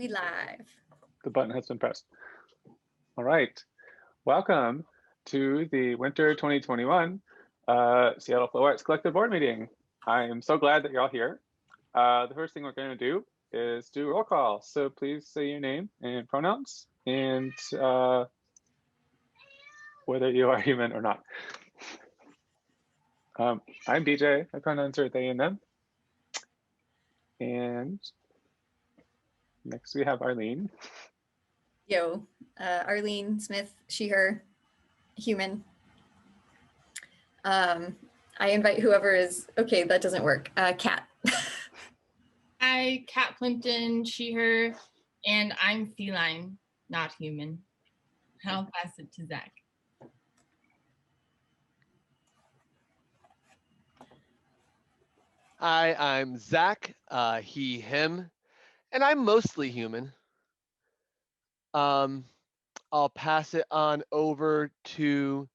We live. The button has been pressed. All right. Welcome to the Winter 2021 Seattle Flow Arts Collective Board Meeting. I am so glad that you're all here. The first thing we're going to do is do roll call. So please say your name and pronouns and whether you are human or not. I'm DJ. My pronouns are they and them. And next we have Arlene. Yo, Arlene Smith, she, her, human. I invite whoever is, okay, that doesn't work. Kat. Hi, Kat Plimpton, she, her, and I'm feline, not human. I'll pass it to Zach. Hi, I'm Zach, he, him, and I'm mostly human. I'll pass it on over to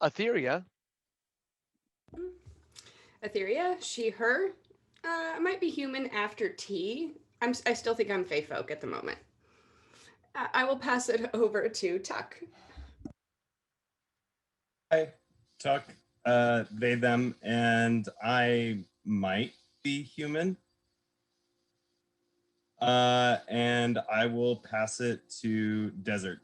Etheria. Etheria, she, her. I might be human after T. I still think I'm Fae folk at the moment. I will pass it over to Tuck. Hi, Tuck, they, them, and I might be human. And I will pass it to Desert.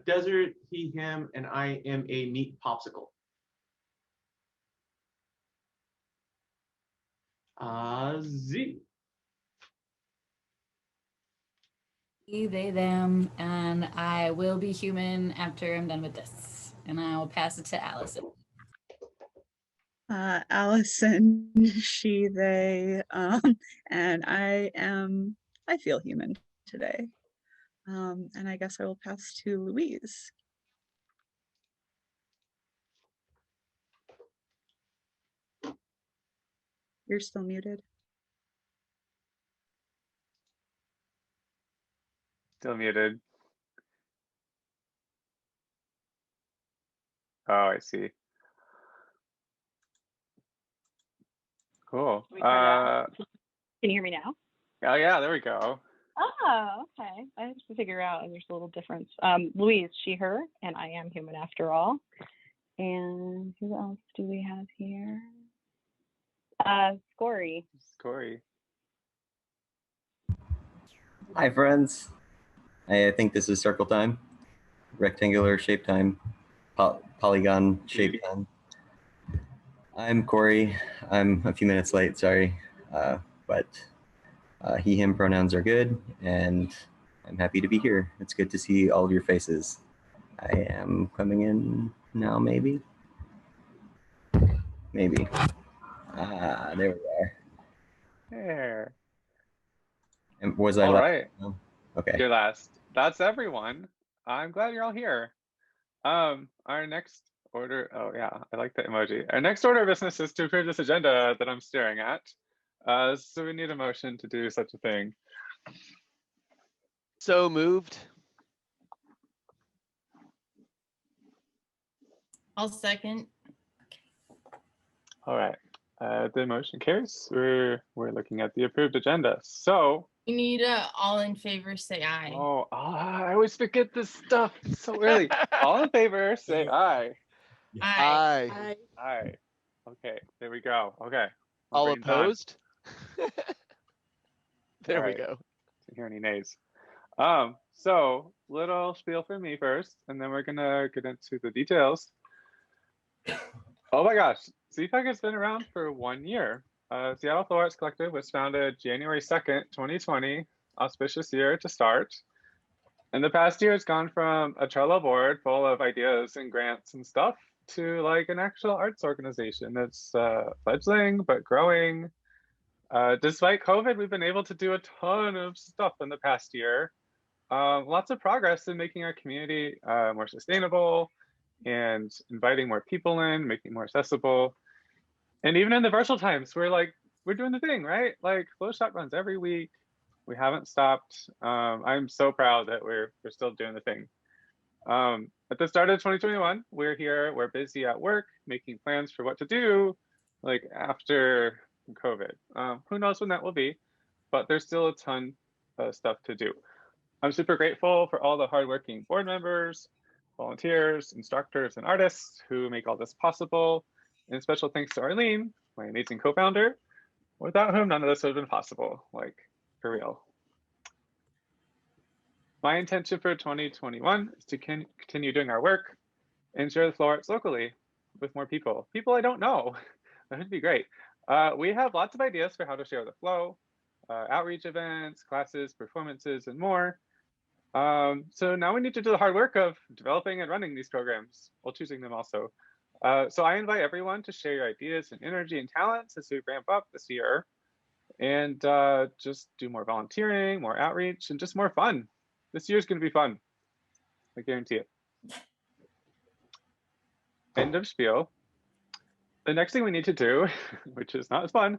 Desert, he, him, and I am a meat popsicle. Z. He, they, them, and I will be human after I'm done with this. And I will pass it to Allison. Allison, she, they, and I feel human today. And I guess I will pass to Louise. You're still muted. Still muted. Oh, I see. Cool. Can you hear me now? Oh yeah, there we go. Oh, okay. I have to figure out there's a little difference. Louise, she, her, and I am human after all. And who else do we have here? Scory. Scory. Hi, friends. I think this is circle time, rectangular shape time, polygon shape time. I'm Corey. I'm a few minutes late, sorry. But he, him pronouns are good, and I'm happy to be here. It's good to see all of your faces. I am coming in now, maybe? Maybe. There we are. There. And was I all last? Right. No? Okay. You're last. That's everyone. I'm glad you're all here. Our next order, oh yeah, I like the emoji. Our next order of business is to approve this agenda that I'm staring at. So we need a motion to do such a thing. So moved. I'll second. All right, the motion carries. We're looking at the approved agenda. So You need all in favor, say aye. oh, I always forget this stuff so early. All in favor, say aye. Aye. Aye. Aye. Okay, there we go. Okay. All opposed? There All we right. go. Don't hear any nays. So little spiel for me first, and then we're gonna get into the details. Oh my gosh, SFAC has been around for 1 year. Seattle Flow Arts Collective was founded January 2nd, 2020, auspicious year to start. And the past year has gone from a Trello board full of ideas and grants and stuff to like an actual arts organization that's fledgling but growing. Despite COVID, we've been able to do a ton of stuff in the past year. Lots of progress in making our community more sustainable and inviting more people in, making it more accessible. And even in the virtual times, we're doing the thing, right? Like Flow Shop runs every week. We haven't stopped. I'm so proud that we're still doing the thing. At the start of 2021, we're here, we're busy at work, making plans for what to do, like after COVID. Who knows when that will be? but there's still a ton of stuff to do. I'm super grateful for all the hardworking board members, volunteers, instructors, and artists who make all this possible. And special thanks to Arlene, my amazing co-founder, without whom none of this would have been possible, like for real. My intention for 2021 is to continue doing our work and share the flow arts locally with more people. People I don't know. That would be great. We have lots of ideas for how to share the flow, outreach events, classes, performances, and more. So now we need to do the hard work of developing and running these programs while choosing them also. So I invite everyone to share your ideas and energy and talents as we ramp up this year, and just do more volunteering, more outreach, and just more fun. This year's going to be fun. I guarantee it. End of spiel. The next thing we need to do, which is not as fun,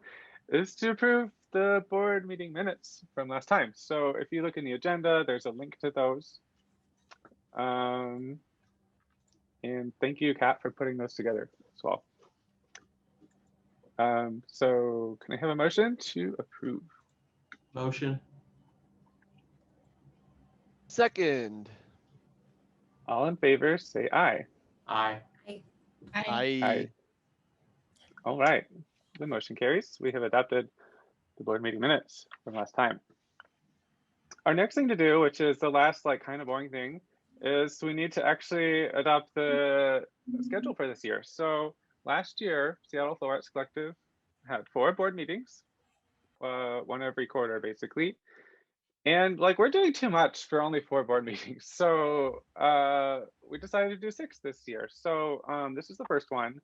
is to approve the board meeting minutes from last time. So if you look in the agenda, there's a link to those. And thank you, Kat, for putting those together as well. So can I have a motion to approve? Motion. Second. All in favor, say aye. Aye. I. All right, the motion carries. We have adopted the board meeting minutes from last time. Our next thing to do, which is the last kind of boring thing, is we need to actually adopt the schedule for this year. So last year, Seattle Flow Arts Collective had 4 board meetings, one every quarter basically. And we're doing too much for only 4 board meetings. So we decided to do 6 this year. So this is the first one.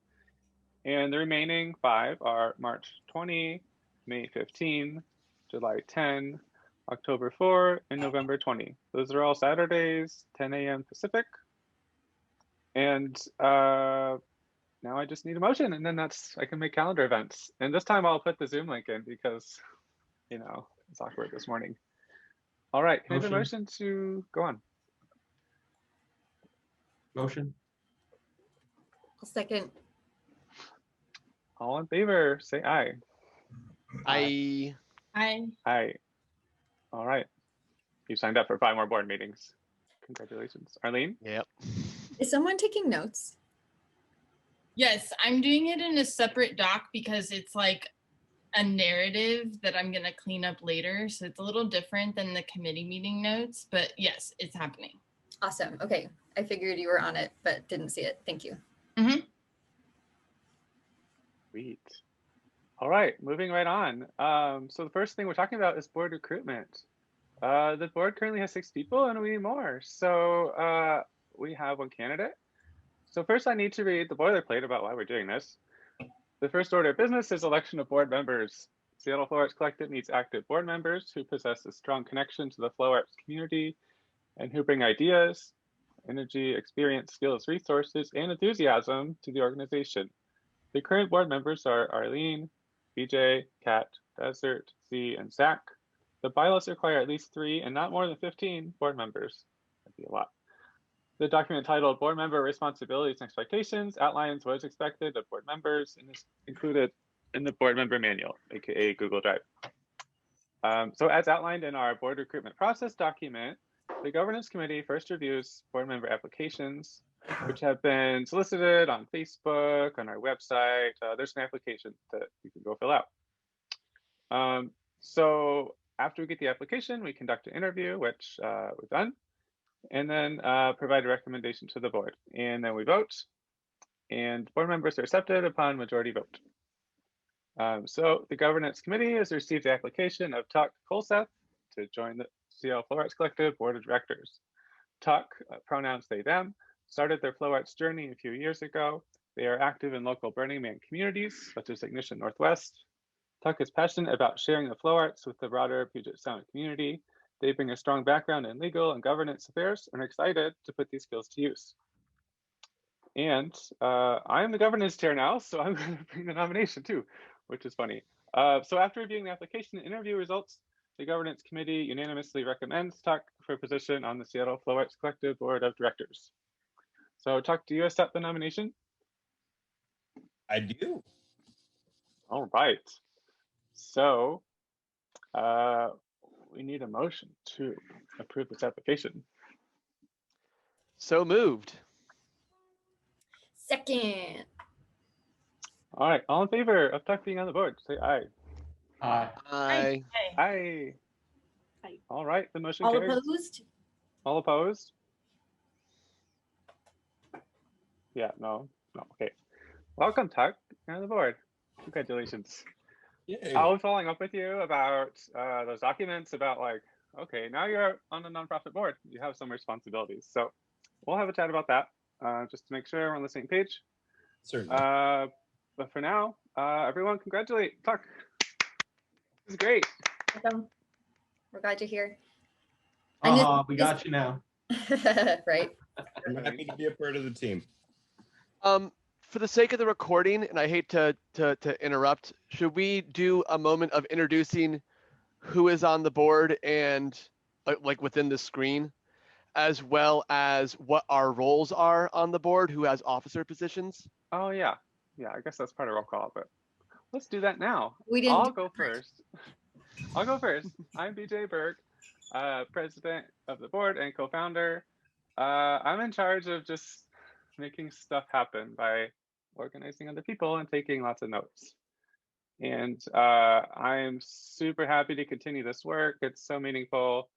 And the remaining 5 are March 20, May 15, July 10, October 4, and November 20. Those are all Saturdays, 10 a.m. Pacific. And now I just need a motion, and then I can make calendar events. And this time I'll put the Zoom link in because, it's awkward this morning. All right, can I have a motion to go on? Motion. I'll second. All in favor, say aye. I. Aye. All right. You signed up for 5 more board meetings. Congratulations. Arlene? Yep. Is someone taking notes? Yes, I'm doing it in a separate doc because it's like a narrative that I'm going to clean up later. So it's a little different than the committee meeting notes, but yes, it's happening. Awesome. Okay. I figured you were on it, but didn't see it. Thank you. Mm-hmm. Sweet. All right, moving right on. So the first thing we're talking about is board recruitment. The board currently has 6 people and we need more. So we have 1 candidate. So first I need to read the boilerplate about why we're doing this. The first order of business is election of board members. Seattle Flow Arts Collective needs active board members who possess a strong connection to the flow arts community and who bring ideas, energy, experience, skills, resources, and enthusiasm to the organization. The current board members are Arlene, BJ, Kat, Desert, Z, and Zach. The bylaws require at least 3 and not more than 15 board members. That'd be a lot. The document titled Board Member Responsibilities and Expectations outlines what is expected of board members and is included in the board member manual, aka Google Drive. So as outlined in our board recruitment process document, the governance committee first reviews board member applications, which have been solicited on Facebook, on our website. There's an application that you can go fill out. So after we get the application, we conduct an interview, which we've done, and then provide a recommendation to the board. And then we vote, and board members are accepted upon majority vote. So the governance committee has received the application of Tuck Kolseth to join the Seattle Flow Arts Collective Board of Directors. Tuck, pronouns they, them, started their flow arts journey a few years ago. They are active in local Burning Man communities, such as Ignition Northwest. Tuck is passionate about sharing the flow arts with the broader Puget Sound community. They bring a strong background in legal and governance affairs and are excited to put these skills to use. And I am the governance chair now, so I'm going to bring the nomination too, which is funny. So after reviewing the application and interview results, the governance committee unanimously recommends Tuck for a position on the Seattle Flow Arts Collective Board of Directors. So Tuck, do you accept the nomination? I do. All right. So We need a motion to approve this application. So moved. Second. All right, all in favor of Tuck being on the board, say aye. Aye. Aye. Aye. Aye. All right, the motion All carries. opposed? All opposed? Yeah, no, okay. Welcome, Tuck. You're on the board. Congratulations. Yay. I was following up with you about those documents about like, okay, now you're on the nonprofit board. You have some responsibilities. So we'll have a chat about that just to make sure we're on the same page. Certainly. But for now, everyone congratulate Tuck. This is great. Welcome. We're glad you're here. And We got you now. right. I'm happy to be a part of the team. For the sake of the recording, and I hate to interrupt, should we do a moment of introducing who is on the board and like within the screen, as well as what our roles are on the board, who has officer positions? Oh yeah, I guess that's part of roll call, but let's do that now. We didn't. I'll go first. I'm BJ Berg, president of the board and co-founder. I'm in charge of just making stuff happen by organizing other people and taking lots of notes. And I'm super happy to continue this work. It's so meaningful.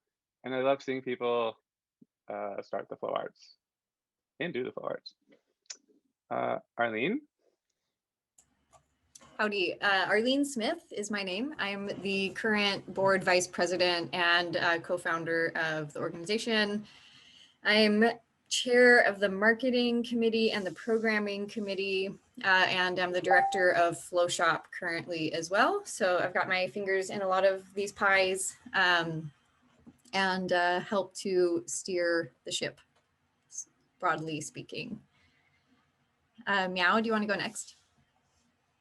And I love seeing people start the flow arts and do the flow arts. Arlene? Howdy. Arlene Smith is my name. I'm the current board vice president and co-founder of the organization. I'm chair of the marketing committee and the programming committee, and I'm the director of Flow Shop currently as well. So I've got my fingers in a lot of these pies and help to steer the ship, broadly speaking. Meow, do you want to go next?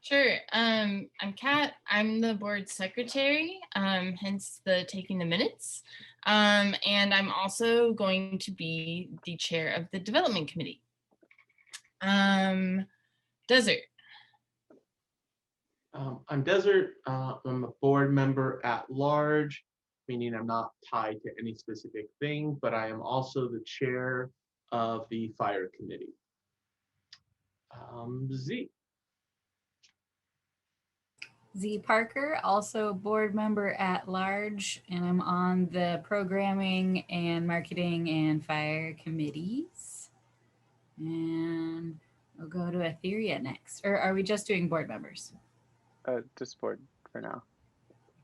Sure. I'm Kat. I'm the board secretary, hence the taking the minutes. And I'm also going to be the chair of the development committee. Desert. I'm Desert. I'm a board member at large, meaning I'm not tied to any specific thing, but I am also the chair of the fire committee. Z. Z Parker, also board member at large, and I'm on the programming and marketing and fire committees. And we'll go to Etheria next. Or are we just doing board members? Just board for now.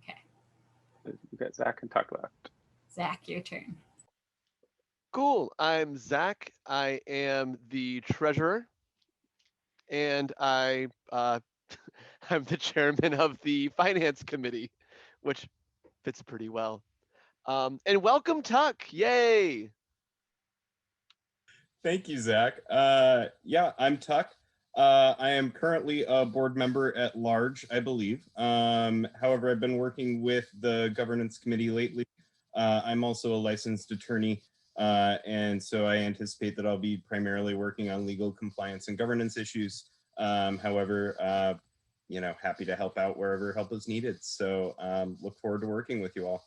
Okay. We got Zach and Tuck left. Zach, your turn. Cool. I'm Zach. I am the treasurer, and I'm the chairman of the finance committee, which fits pretty well. And welcome, Tuck. Yay. Thank you, Zach. Yeah, I'm Tuck. I am currently a board member at large, I believe. However, I've been working with the governance committee lately. I'm also a licensed attorney, and so I anticipate that I'll be primarily working on legal compliance and governance issues. However, you know, happy to help out wherever help is needed. So look forward to working with you all.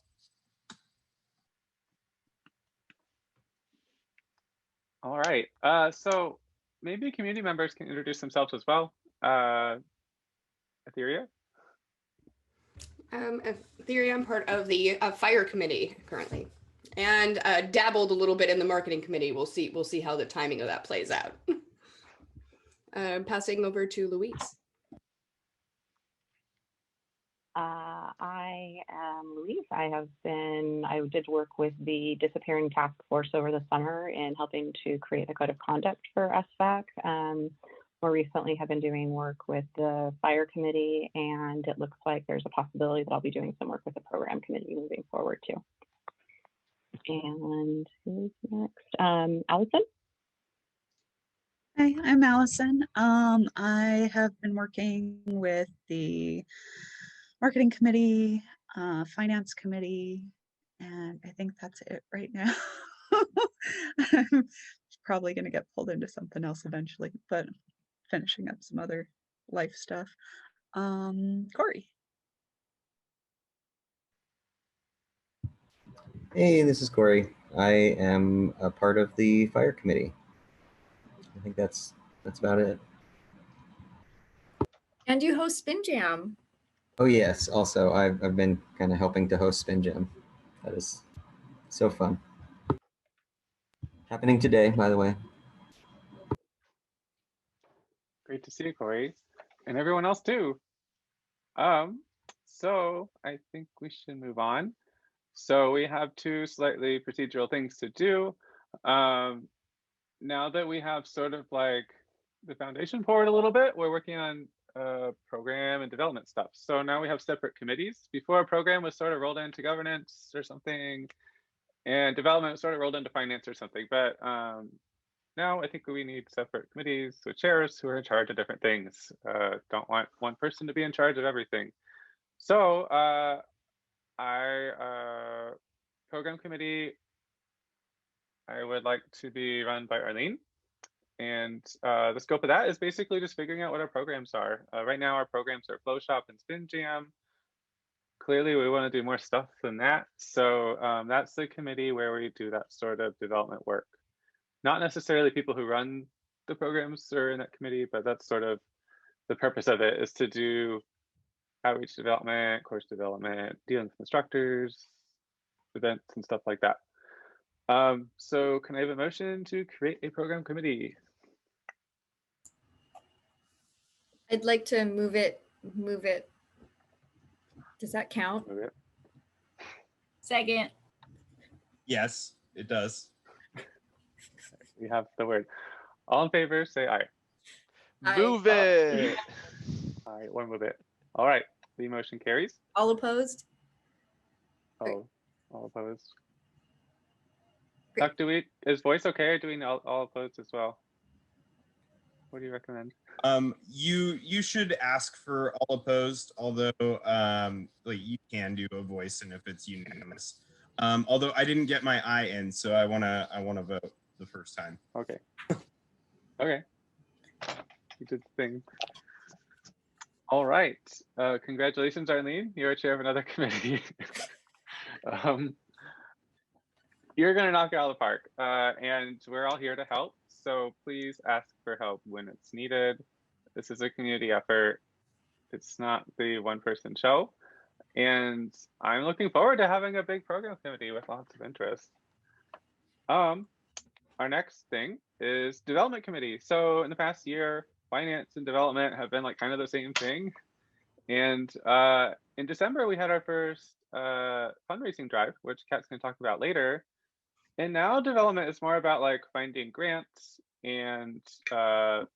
All right. So maybe community members can introduce themselves as well. Etheria? Etheria, I'm part of the fire committee currently, and dabbled a little bit in the marketing committee. We'll see how the timing of that plays out. Passing over to Louise. I am Louise. I did work with the disappearing task force over the summer in helping to create a code of conduct for SFAC. More recently have been doing work with the fire committee, and it looks like there's a possibility that I'll be doing some work with the program committee moving forward too. And who's next? Allison? Hi, I'm Allison. I have been working with the marketing committee, finance committee, and I think that's it right now. I'm probably going to get pulled into something else eventually, but finishing up some other life stuff. Corey. Hey, this is Corey. I am a part of the fire committee. I think that's about it. And you host Spin Jam. Oh yes, also I've been kind of helping to host Spin Jam. That is so fun. Happening today, by the way. Great to see you, Corey, and everyone else too. So I think we should move on. So we have two slightly procedural things to do. Now that we have sort of like the foundation poured a little bit, we're working on program and development stuff. So now we have separate committees. Before, a program was sort of rolled into governance or something, and development was sort of rolled into finance or something. But now I think we need separate committees with chairs who are in charge of different things. Don't want one person to be in charge of everything. So program committee, I would like to be run by Arlene. And the scope of that is basically just figuring out what our programs are. Right now, our programs are Flow Shop and Spin Jam. Clearly, we want to do more stuff than that. So that's the committee where we do that sort of development work. Not necessarily people who run the programs are in that committee, but that's sort of the purpose of it, is to do outreach development, course development, dealing with instructors, events and stuff like that. So can I have a motion to create a program committee? I'd like to move it. Does that count? Move it. Second. Yes, it does. We have the word. All in favor, say aye. Move it. All right, one move it. All right, the motion carries. All opposed? Oh, all opposed. Doc, is voice okay, or do we all opposed as well? What do you recommend? You should ask for all opposed, although like you can do a voice, and if it's unanimous. Although I didn't get my eye in, so I wanna vote the first time. Okay. Okay. You did the thing. All right. Congratulations, Arlene. You're chair of another committee. You're gonna knock it out of the park, and we're all here to help. So please ask for help when it's needed. This is a community effort. It's not the one-person show. And I'm looking forward to having a big program committee with lots of interest. Our next thing is development committee. So in the past year, finance and development have been like kind of the same thing. And in December, we had our first fundraising drive, which Kat's gonna talk about later. And now development is more about like finding grants and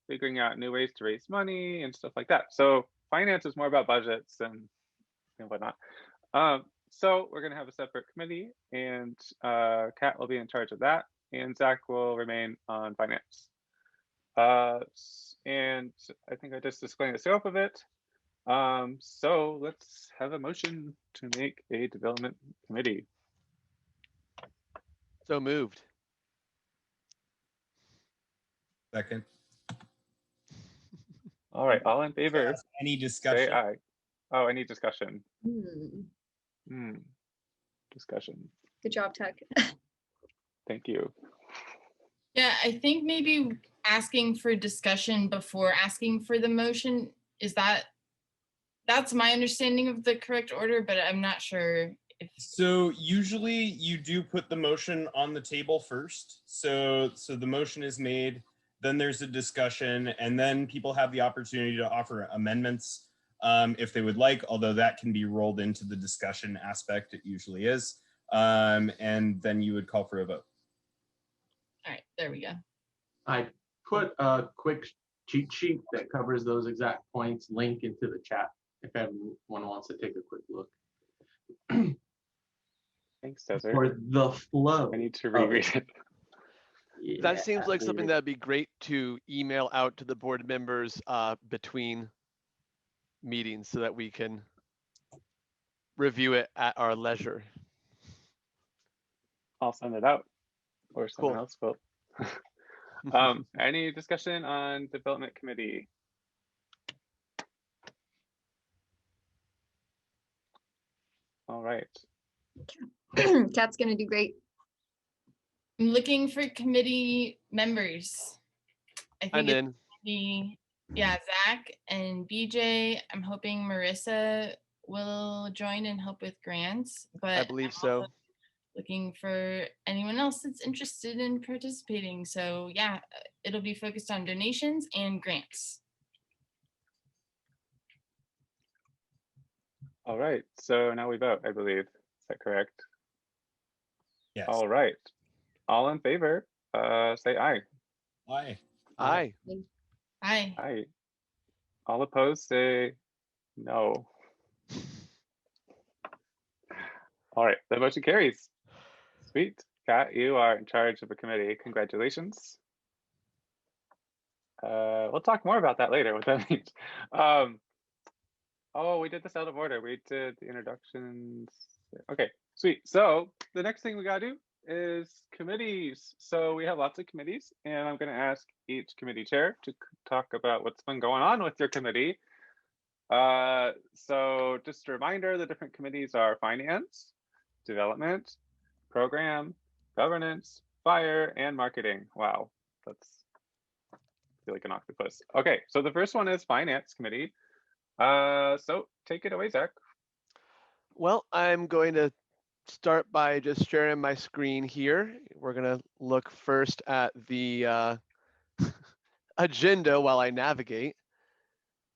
figuring out new ways to raise money and stuff like that. So finance is more about budgets and whatnot. So we're gonna have a separate committee, and Kat will be in charge of that, and Zach will remain on finance. And I think I just explained the scope of it. So let's have a motion to make a development committee. So moved. Second. All right, all in favor, Any say discussion? aye. Oh, any discussion? Hmm. Discussion. Good job, Tech. Thank you. Yeah, I think maybe asking for discussion before asking for the motion, that's my understanding of the correct order, but I'm not sure if. So usually you do put the motion on the table first. So the motion is made, then there's a discussion, and then people have the opportunity to offer amendments if they would like, although that can be rolled into the discussion aspect, it usually is. And then you would call for a vote. All right, there we go. I put a quick cheat sheet that covers those exact points, link into the chat if everyone wants to take a quick look. Thanks, Desert. For the flow. I need to reread it. That seems like something that'd be great to email out to the board members between meetings so that we can review it at our leisure. I'll send it out, or someone Cool. else will. Any discussion on development committee? All right. Kat's gonna do great. I'm looking for committee members. I think I'm it's in. be, yeah, Zach and BJ. I'm hoping Marissa will join and help with grants, but I believe I'm also so. looking for anyone else that's interested in participating. So yeah, it'll be focused on donations and grants. All right, so now we vote, I believe. Is that correct? Yes. All right. All in favor, say aye. Aye. Aye. Hi. Aye. All opposed, say no. All right, the motion carries. Sweet. Kat, you are in charge of a committee. Congratulations. We'll talk more about that later, what that means. Oh, we did this out of order. We did the introductions. Okay, sweet. So the next thing we gotta do is committees. So we have lots of committees, and I'm gonna ask each committee chair to talk about what's been going on with your committee. So just a reminder, the different committees are finance, development, program, governance, fire, and marketing. Wow, that's I feel like an octopus. Okay, so the first one is finance committee. So take it away, Zach. Well, I'm going to start by just sharing my screen here. We're going to look first at the agenda while I navigate.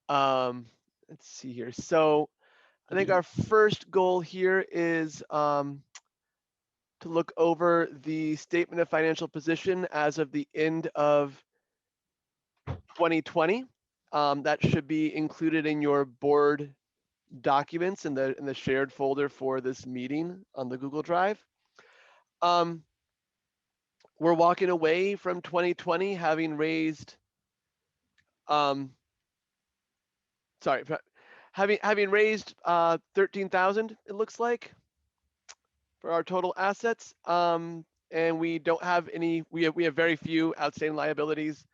Let's see here. So I think our first goal here is to look over the statement of financial position as of the end of 2020. That should be included in your board documents in the shared folder for this meeting on the Google Drive. We're walking away from 2020 having raised having raised 13,000, it looks like, for our total assets. And we don't have any, we have very few outstanding liabilities.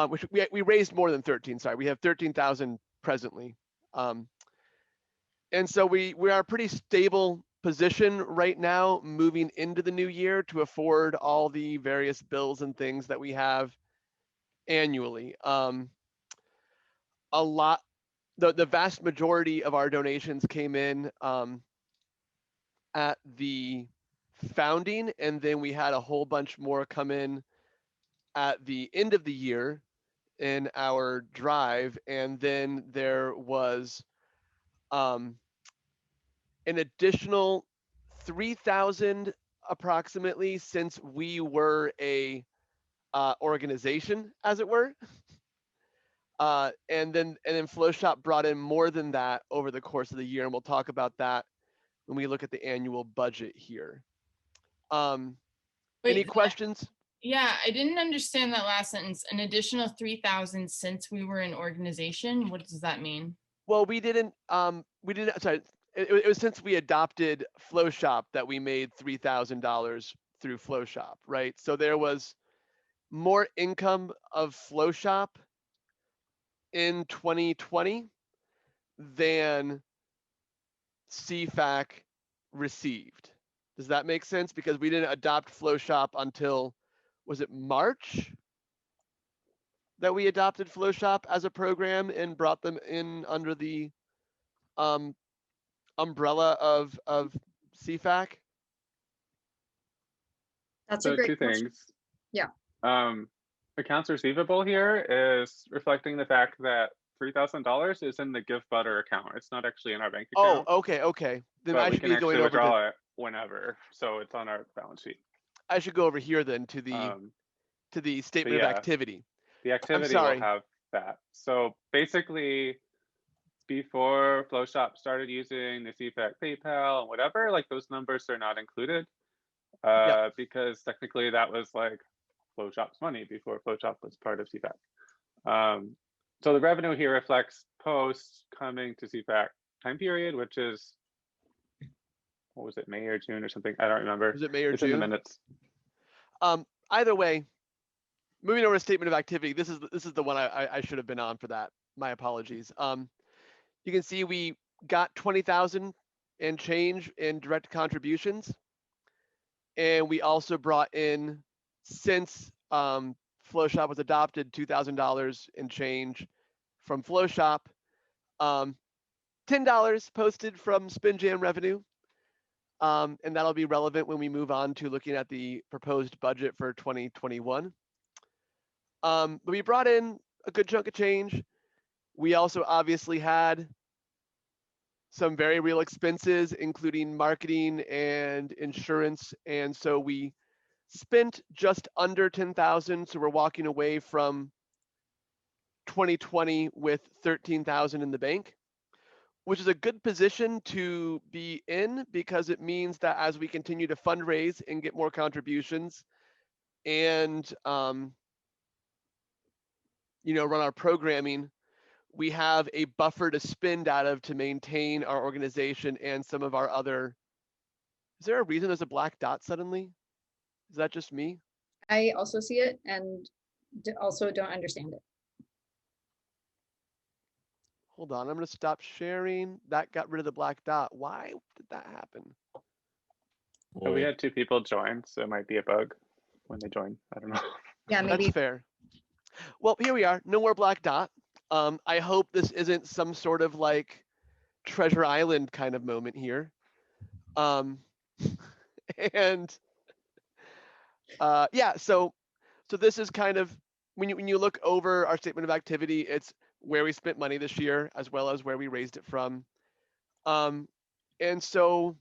Which we raised more than 13, sorry, we have 13,000 presently. And so we are a pretty stable position right now moving into the new year to afford all the various bills and things that we have annually. The vast majority of our donations came in at the founding, and then we had a whole bunch more come in at the end of the year in our drive, and then there was an additional 3,000 approximately since we were a organization, as it were. And then FlowShop brought in more than that over the course of the year, and we'll talk about that when we look at the annual budget here. Any questions? Yeah, I didn't understand that last sentence. An additional 3,000 since we were an organization. What does that mean? Well, we didn't. Sorry, it was since we adopted FlowShop that we made $3,000 through FlowShop, right? So there was more income of FlowShop in 2020 than SFAC received. Does that make sense? Because we didn't adopt FlowShop until, was it March that we adopted FlowShop as a program and brought them in under the umbrella of SFAC? That's So a great two question. things. Yeah. Accounts receivable here is reflecting the fact that $3,000 is in the Give Butter account. It's not actually in our bank account. Oh, okay. Then But I we should can be actually going over to. withdraw it whenever, so it's on our balance sheet. I should go over here then to the statement of yeah, activity. The activity sorry. will have that. So basically, before FlowShop started using the SFAC PayPal and whatever, like those numbers are not included because technically that was like FlowShop's money before FlowShop was part of SFAC. So the revenue here reflects post coming to SFAC time period, which is, what was it, May or June or something? I don't remember. Was it May or it's June? In the minutes. Either way, moving over to statement of activity, this is the one I should have been on for that. My apologies. You can see we got 20,000 and change in direct contributions. And we also brought in, since FlowShop was adopted, $2,000 and change from FlowShop. $10 posted from SpinJam revenue. And that'll be relevant when we move on to looking at the proposed budget for 2021. But we brought in a good chunk of change. We also obviously had some very real expenses, including marketing and insurance. And so we spent just under 10,000. So we're walking away from 2020 with 13,000 in the bank, which is a good position to be in, because it means that as we continue to fundraise and get more contributions and run our programming, we have a buffer to spend out of to maintain our organization and some of our other. Is there a reason there's a black dot suddenly? Is that just me? I also see it and also don't understand it. Hold on, I'm going to stop sharing. That got rid of the black dot. Why did that happen? Oh, we had 2 people join, so it might be a bug when they join. I don't know. Yeah, maybe. That's fair. Well, here we are. No more black dot. I hope this isn't some sort of like Treasure Island kind of moment here. And yeah, so this is kind of, when you look over our statement of activity, it's where we spent money this year as well as where we raised it from. And so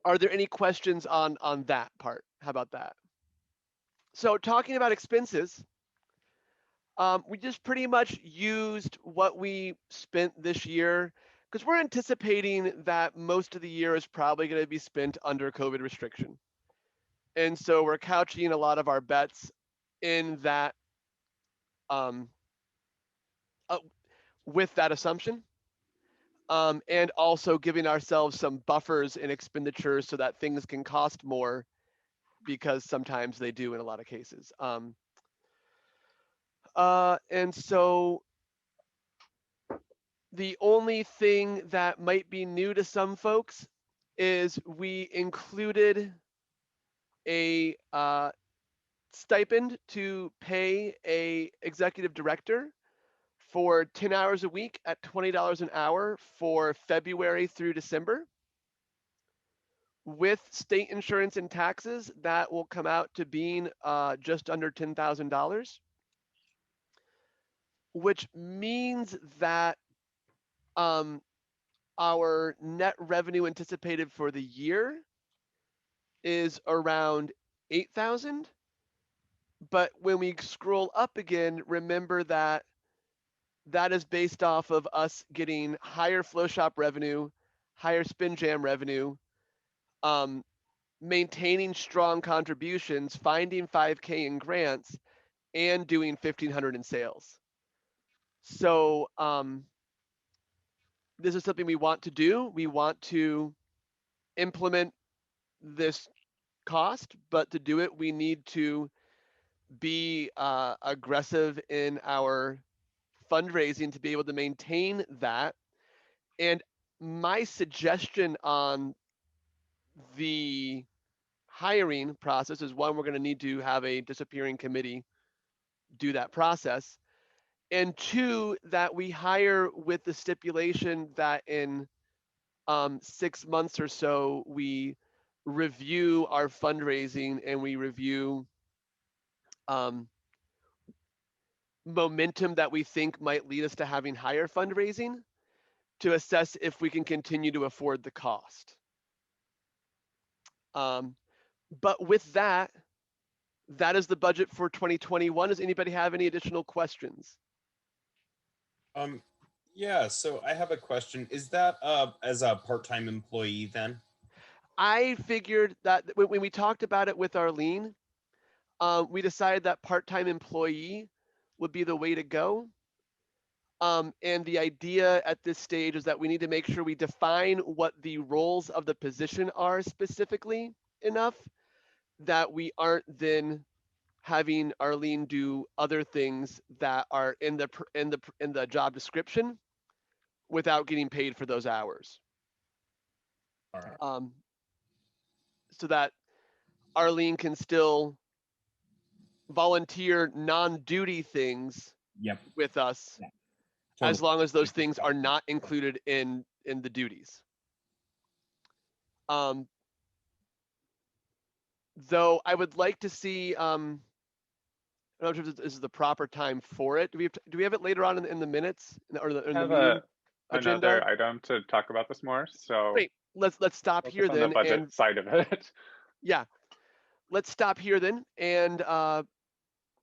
are there any questions on that part? How about that? So talking about expenses, we just pretty much used what we spent this year, because we're anticipating that most of the year is probably going to be spent under COVID restriction. And so we're couching a lot of our bets in that, with that assumption, and also giving ourselves some buffers in expenditures so that things can cost more, because sometimes they do in a lot of cases. And so the only thing that might be new to some folks is we included a stipend to pay a executive director for 10 hours a week at $20 an hour for February through December. With state insurance and taxes, that will come out to being just under $10,000, which means that our net revenue anticipated for the year is around 8,000. But when we scroll up again, remember that that is based off of us getting higher FlowShop revenue, higher SpinJam revenue, maintaining strong contributions, finding 5K in grants, and doing 1,500 in sales. So this is something we want to do. We want to implement this cost, but to do it, we need to be aggressive in our fundraising to be able to maintain that. And my suggestion on the hiring process is, one, we're going to need to have a disappearing committee do that process. And two, that we hire with the stipulation that in 6 months or so, we review our fundraising and we review momentum that we think might lead us to having higher fundraising to assess if we can continue to afford the cost. But with that, that is the budget for 2021. Does anybody have any additional questions? Yeah, so I have a question. Is that as a part-time employee then? I figured that when we talked about it with Arlene, we decided that part-time employee would be the way to go. And the idea at this stage is that we need to make sure we define what the roles of the position are specifically enough that we aren't then having Arlene do other things that are in the job description without getting paid for those hours. so that Arlene can still volunteer non-duty things Yep. with us, Yeah. as Totally. long as those things are not included in the duties. Though I would like to see, I don't know if this is the proper time for it. Do we have it later on in the minutes or the Have meeting agenda? another item to talk about this more. So Great. Let's stop focus here on then. the budget And side of it. yeah, let's stop here then. And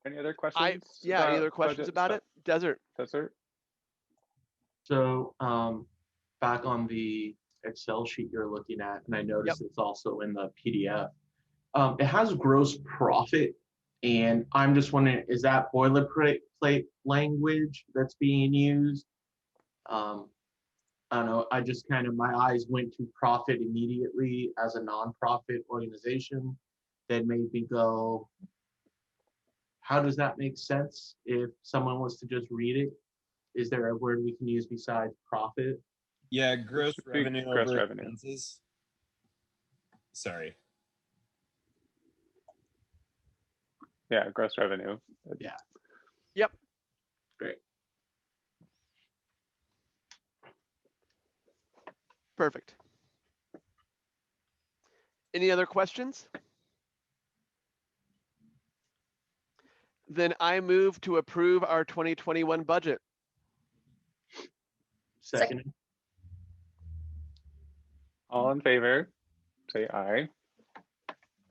Any other questions? any other questions about it? Desert. So back on the Excel sheet you're looking at, and I noticed it's also in the PDF. It has gross profit, and I'm just wondering, is that boilerplate language that's being used? I don't know. I just kind of, my eyes went to profit immediately as a nonprofit organization. That made me go, how does that make sense if someone was to just read it? Is there a word we can use besides profit? Yeah, gross revenue gross over revenue. expenses. Sorry. Yeah, gross revenue. Yeah. Yep. Great. Perfect. Any other questions? Then I move to approve our 2021 budget. Second. All in favor, say aye.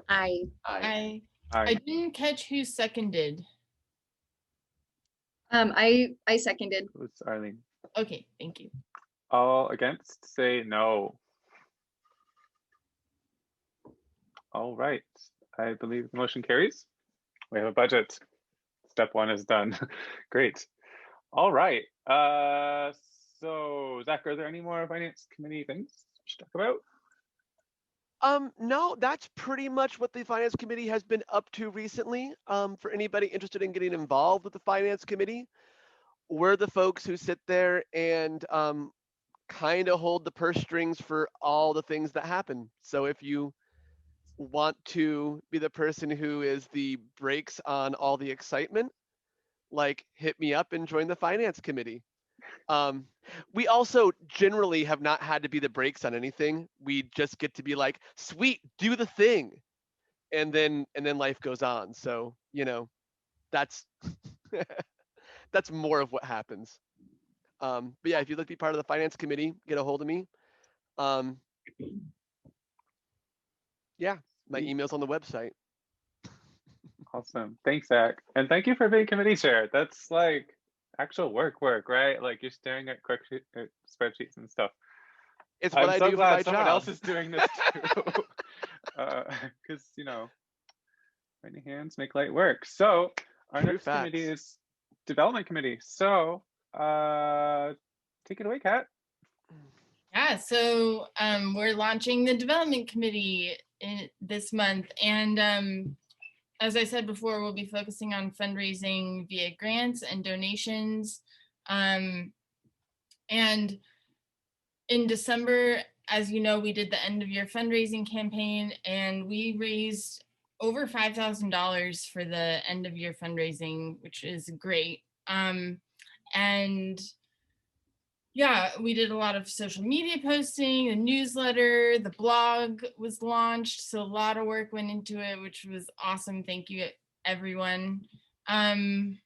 I I Aye. didn't catch who seconded. I seconded. It's Arlene. Okay, thank you. All against, say no. All right. I believe the motion carries. We have a budget. Step one is done. Great. All right. So Zach, are there any more finance committee things we should talk about? No, that's pretty much what the finance committee has been up to recently. For anybody interested in getting involved with the finance committee, we're the folks who sit there and kind of hold the purse strings for all the things that happen. So if you want to be the person who is the brakes on all the excitement, like hit me up and join the finance committee. We also generally have not had to be the brakes on anything. We just get to be like, sweet, do the thing. And then life goes on. So, you know, that's that's more of what happens. But yeah, if you'd like to be part of the finance committee, get a hold of me. Yeah, my email's on the website. Awesome. Thanks, Zach. And thank you for being committee chair. That's like actual work, right? Like you're staring at quick spreadsheets and stuff. It's what I do for my I'm so glad someone job. else is doing this too. Because, you know, many hands make light work. So our True next facts. committee is development committee. So take it away, Kat. Yeah, so we're launching the development committee this month, and as I said before, we'll be focusing on fundraising via grants and donations. And in December, as you know, we did the end of year fundraising campaign, and we raised over $5,000 for the end of year fundraising, which is great. And yeah, we did a lot of social media posting, the newsletter, the blog was launched. So a lot of work went into it, which was awesome. Thank you, everyone. Yeah,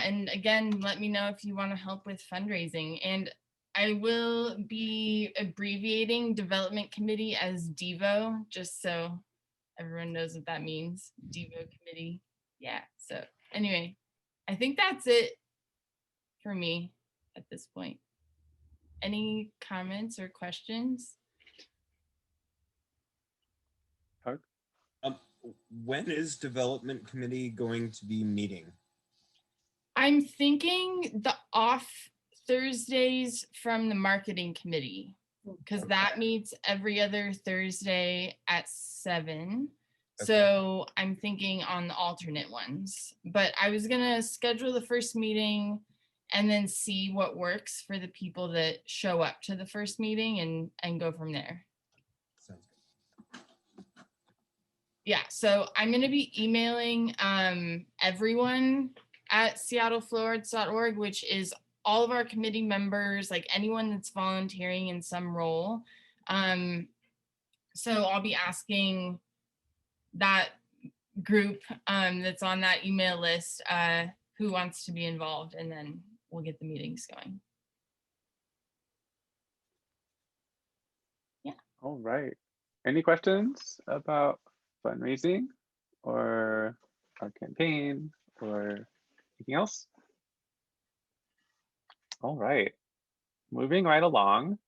and again, let me know if you want to help with fundraising. And I will be abbreviating development committee as DEVO, just so everyone knows what that means. DEVO committee. Yeah, so anyway, I think that's it for me at this point. Any comments or questions? When is development committee going to be meeting? I'm thinking the off Thursdays from the marketing committee, because that meets every other Thursday at 7. Okay. So I'm thinking on the alternate ones, but I was gonna schedule the first meeting and then see what works for the people that show up to the first meeting and go from there. Yeah, so I'm going to be emailing everyone at seattleflowards.org, which is all of our committee members, like anyone that's volunteering in some role. So I'll be asking that group that's on that email list who wants to be involved, and then we'll get the meetings going. Yeah. All right. Any questions about fundraising or our campaign or anything else? All right. Moving right along.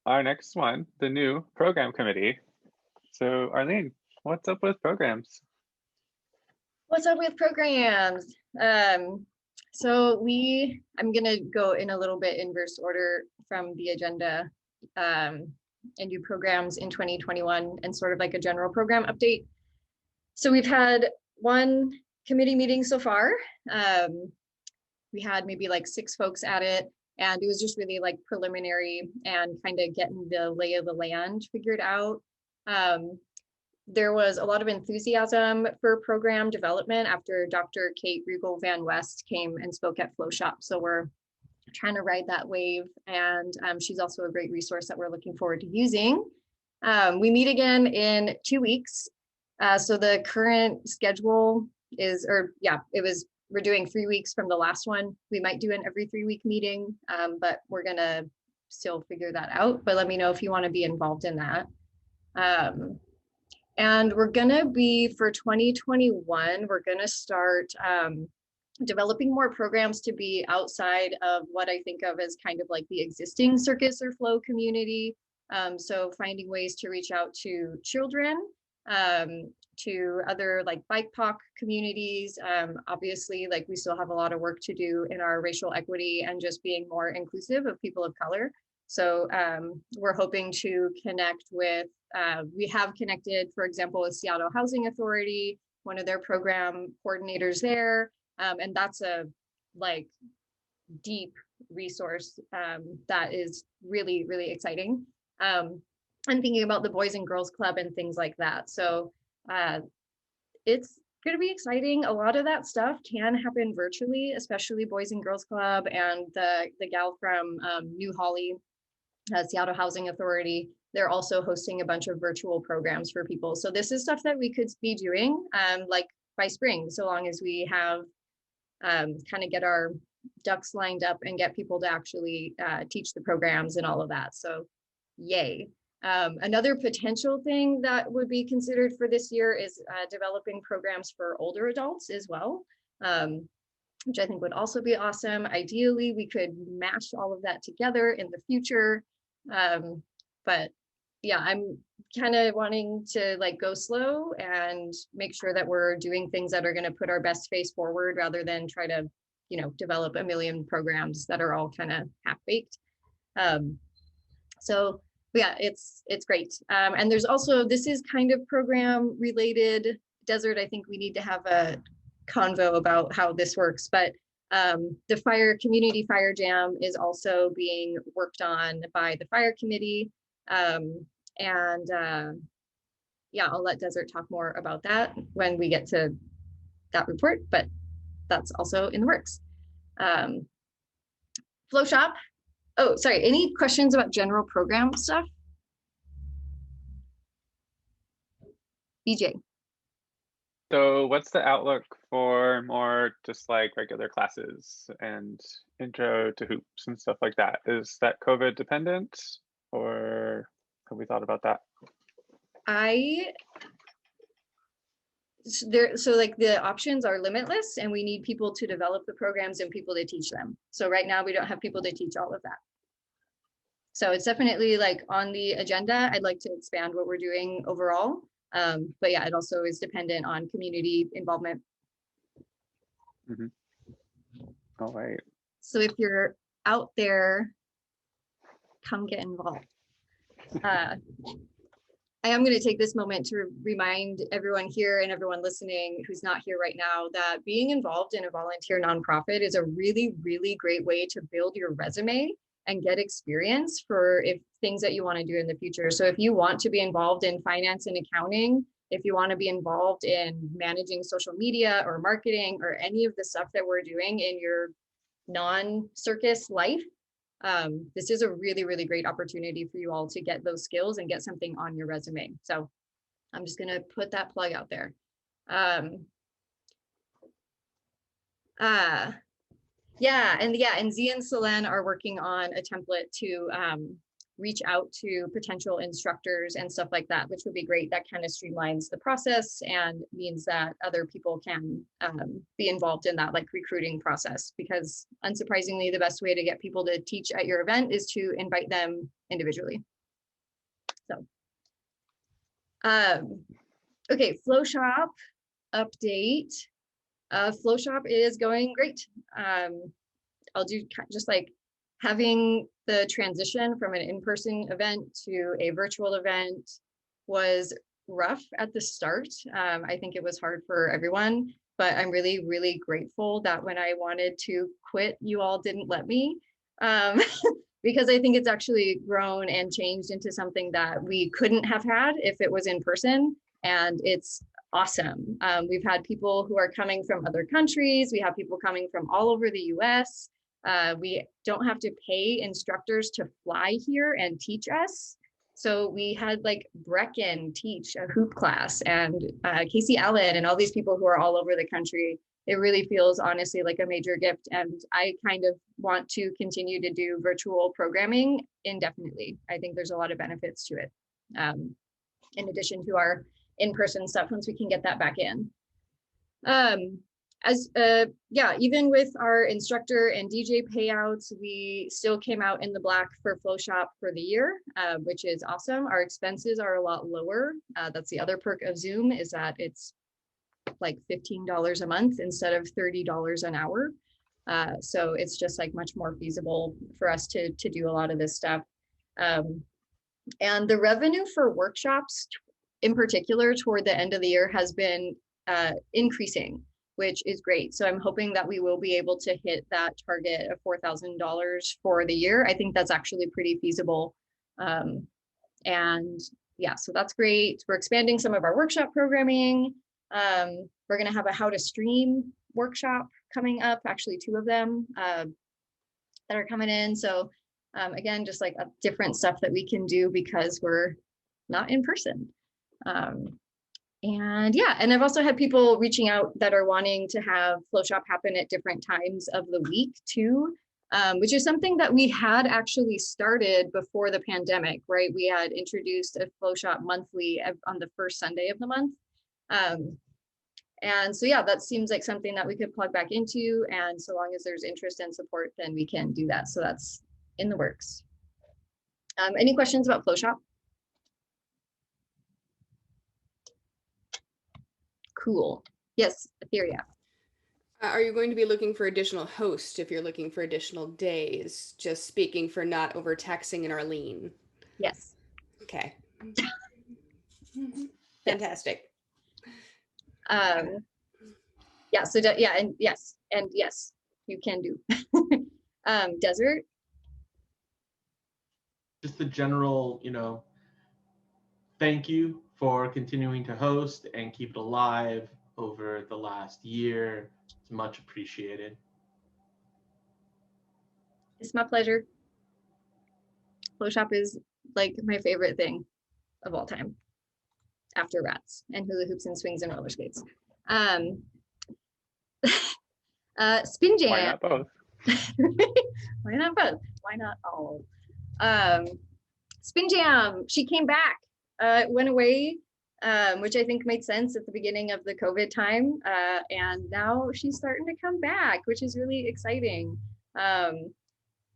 Our next one, the new program committee. So Arlene, what's up with programs? What's up with programs? So I'm gonna go in a little bit inverse order from the agenda and do programs in 2021 and sort of like a general program update. So we've had one committee meeting so far. We had maybe like 6 folks at it, and it was just really like preliminary and kind of getting the lay of the land figured out. There was a lot of enthusiasm for program development after Dr. Kate Riegel Van West came and spoke at Flow Shop. So we're trying to ride that wave, and she's also a great resource that we're looking forward to using. We meet again in 2 weeks. So the current schedule is, we're doing 3 weeks from the last one. We might do an every 3-week meeting, but we're gonna still figure that out. But let me know if you want to be involved in that. And we're gonna be, for 2021, we're gonna start developing more programs to be outside of what I think of as kind of like the existing circus or flow community. So finding ways to reach out to children, to other like BIPOC communities. Obviously, like we still have a lot of work to do in our racial equity and just being more inclusive of people of color. So we're hoping to connect with, we have connected, for example, with Seattle Housing Authority, one of their program coordinators there. And that's a like deep resource that is really, really exciting. And thinking about the Boys and Girls Club and things like that. So it's going to be exciting. A lot of that stuff can happen virtually, especially Boys and Girls Club and the gal from New Holly, Seattle Housing Authority. They're also hosting a bunch of virtual programs for people. So this is stuff that we could be doing like by spring, so long as we have kind of get our ducks lined up and get people to actually teach the programs and all of that. So yay. Another potential thing that would be considered for this year is developing programs for older adults as well, which I think would also be awesome. Ideally, we could mash all of that together in the future. But yeah, I'm kind of wanting to like go slow and make sure that we're doing things that are going to put our best face forward rather than try to, develop a million programs that are all kind of half-baked. So yeah, it's great. And there's also, this is kind of program related. Desert, I think we need to have a convo about how this works, but the community fire jam is also being worked on by the fire committee. Yeah, I'll let Desert talk more about that when we get to that report, but that's also in the works. Flow Shop. Oh, sorry, any questions about general program stuff? BJ. So what's the outlook for more just like regular classes and intro to hoops and stuff like that? Is that COVID dependent, or have we thought about that? So like the options are limitless, and we need people to develop the programs and people to teach them. So right now we don't have people to teach all of that. So it's definitely like on the agenda. I'd like to expand what we're doing overall. But yeah, it also is dependent on community involvement. Mm-hmm. All right. So if you're out there, come get involved. I am going to take this moment to remind everyone here and everyone listening who's not here right now that being involved in a volunteer nonprofit is a really, really great way to build your resume and get experience for things that you want to do in the future. So if you want to be involved in finance and accounting, if you want to be involved in managing social media or marketing or any of the stuff that we're doing in your non-circus life, this is a really, really great opportunity for you all to get those skills and get something on your resume. So I'm just going to put that plug out there. And Z and Selene are working on a template to reach out to potential instructors and stuff like that, which would be great. That kind of streamlines the process and means that other people can be involved in that like recruiting process, because unsurprisingly, the best way to get people to teach at your event is to invite them individually. So, okay, Flow Shop update. Flow Shop is going great. I'll do just like having the transition from an in-person event to a virtual event was rough at the start. I think it was hard for everyone, but I'm really, really grateful that when I wanted to quit, you all didn't let me, because I think it's actually grown and changed into something that we couldn't have had if it was in person, and it's awesome. We've had people who are coming from other countries. We have people coming from all over the US. We don't have to pay instructors to fly here and teach us. So we had like Brecken teach a hoop class, and Casey Allen and all these people who are all over the country. It really feels honestly like a major gift. And I kind of want to continue to do virtual programming indefinitely. I think there's a lot of benefits to it. In addition to our in-person stuff, once we can get that back in. Even with our instructor and DJ payouts, we still came out in the black for Flow Shop for the year, which is awesome. Our expenses are a lot lower. That's the other perk of Zoom, is that it's like $15 a month instead of $30 an hour. So it's just like much more feasible for us to do a lot of this stuff. And the revenue for workshops in particular toward the end of the year has been increasing, which is great. So I'm hoping that we will be able to hit that target of $4,000 for the year. I think that's actually pretty feasible. And yeah, so that's great. We're expanding some of our workshop programming. We're gonna have a how to stream workshop coming up, actually 2 of them that are coming in. So again, just like a different stuff that we can do because we're not in person. And I've also had people reaching out that are wanting to have Flow Shop happen at different times of the week too, which is something that we had actually started before the pandemic, right? We had introduced a Flow Shop monthly on the first Sunday of the month. And so, yeah, that seems like something that we could plug back into. And so long as there's interest and support, then we can do that. So that's in the works. Any questions about Flow Shop? Cool. Yes, Etheria. Are you going to be looking for additional hosts if you're looking for additional days? Just speaking for not overtaxing in Arlene. Yes. Okay. Fantastic. Yeah, so and yes, you can do. Desert. Just a general, thank you for continuing to host and keep it alive over the last year. It's much appreciated. It's my pleasure. Flow Shop is like my favorite thing of all time, after rats and hula hoops and swings and roller skates. Spin Jam. Why not both? Why not both? Why not all? Spin Jam, she came back, went away, which I think made sense at the beginning of the COVID time. And now she's starting to come back, which is really exciting.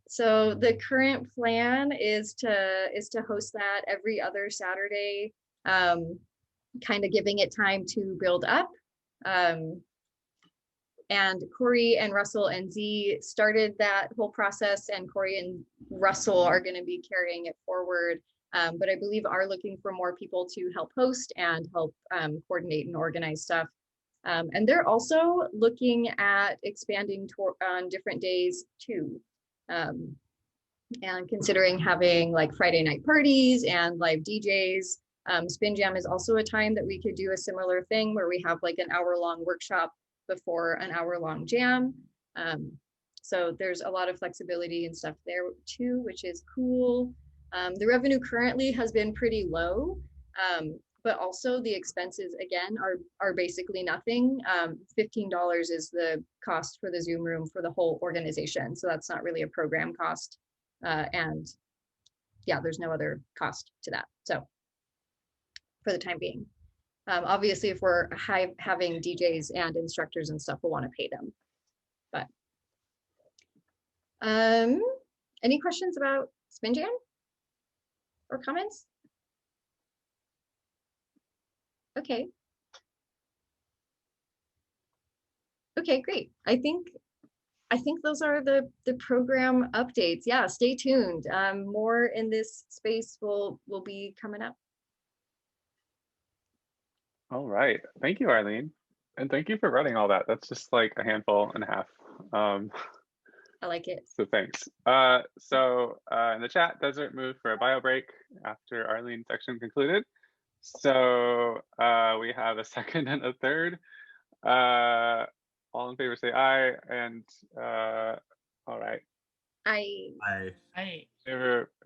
So the current plan is to host that every other Saturday, kind of giving it time to build up. And Corey and Russell and Z started that whole process, and Corey and Russell are going to be carrying it forward. But I believe are looking for more people to help host and help coordinate and organize stuff. And they're also looking at expanding on different days too. And considering having like Friday night parties and live DJs. Spin Jam is also a time that we could do a similar thing where we have like an hour-long workshop before an hour-long jam. So there's a lot of flexibility and stuff there too, which is cool. The revenue currently has been pretty low, but also the expenses again are basically nothing. $15 is the cost for the Zoom room for the whole organization. So that's not really a program cost. And yeah, there's no other cost to that. So for the time being. Obviously, if we're having DJs and instructors and stuff, we'll want to pay them. But any questions about Spin Jam or comments? Okay. Okay, great. I think those are the program updates. Yeah, stay tuned. More in this space will be coming up. All right. Thank you, Arlene. And thank you for running all that. That's just like a handful and a half. I like it. So thanks. So in the chat, Desert moved for a bio break after Arlene's section concluded. So we have a second and a third. All in favor say aye, and all right. Aye.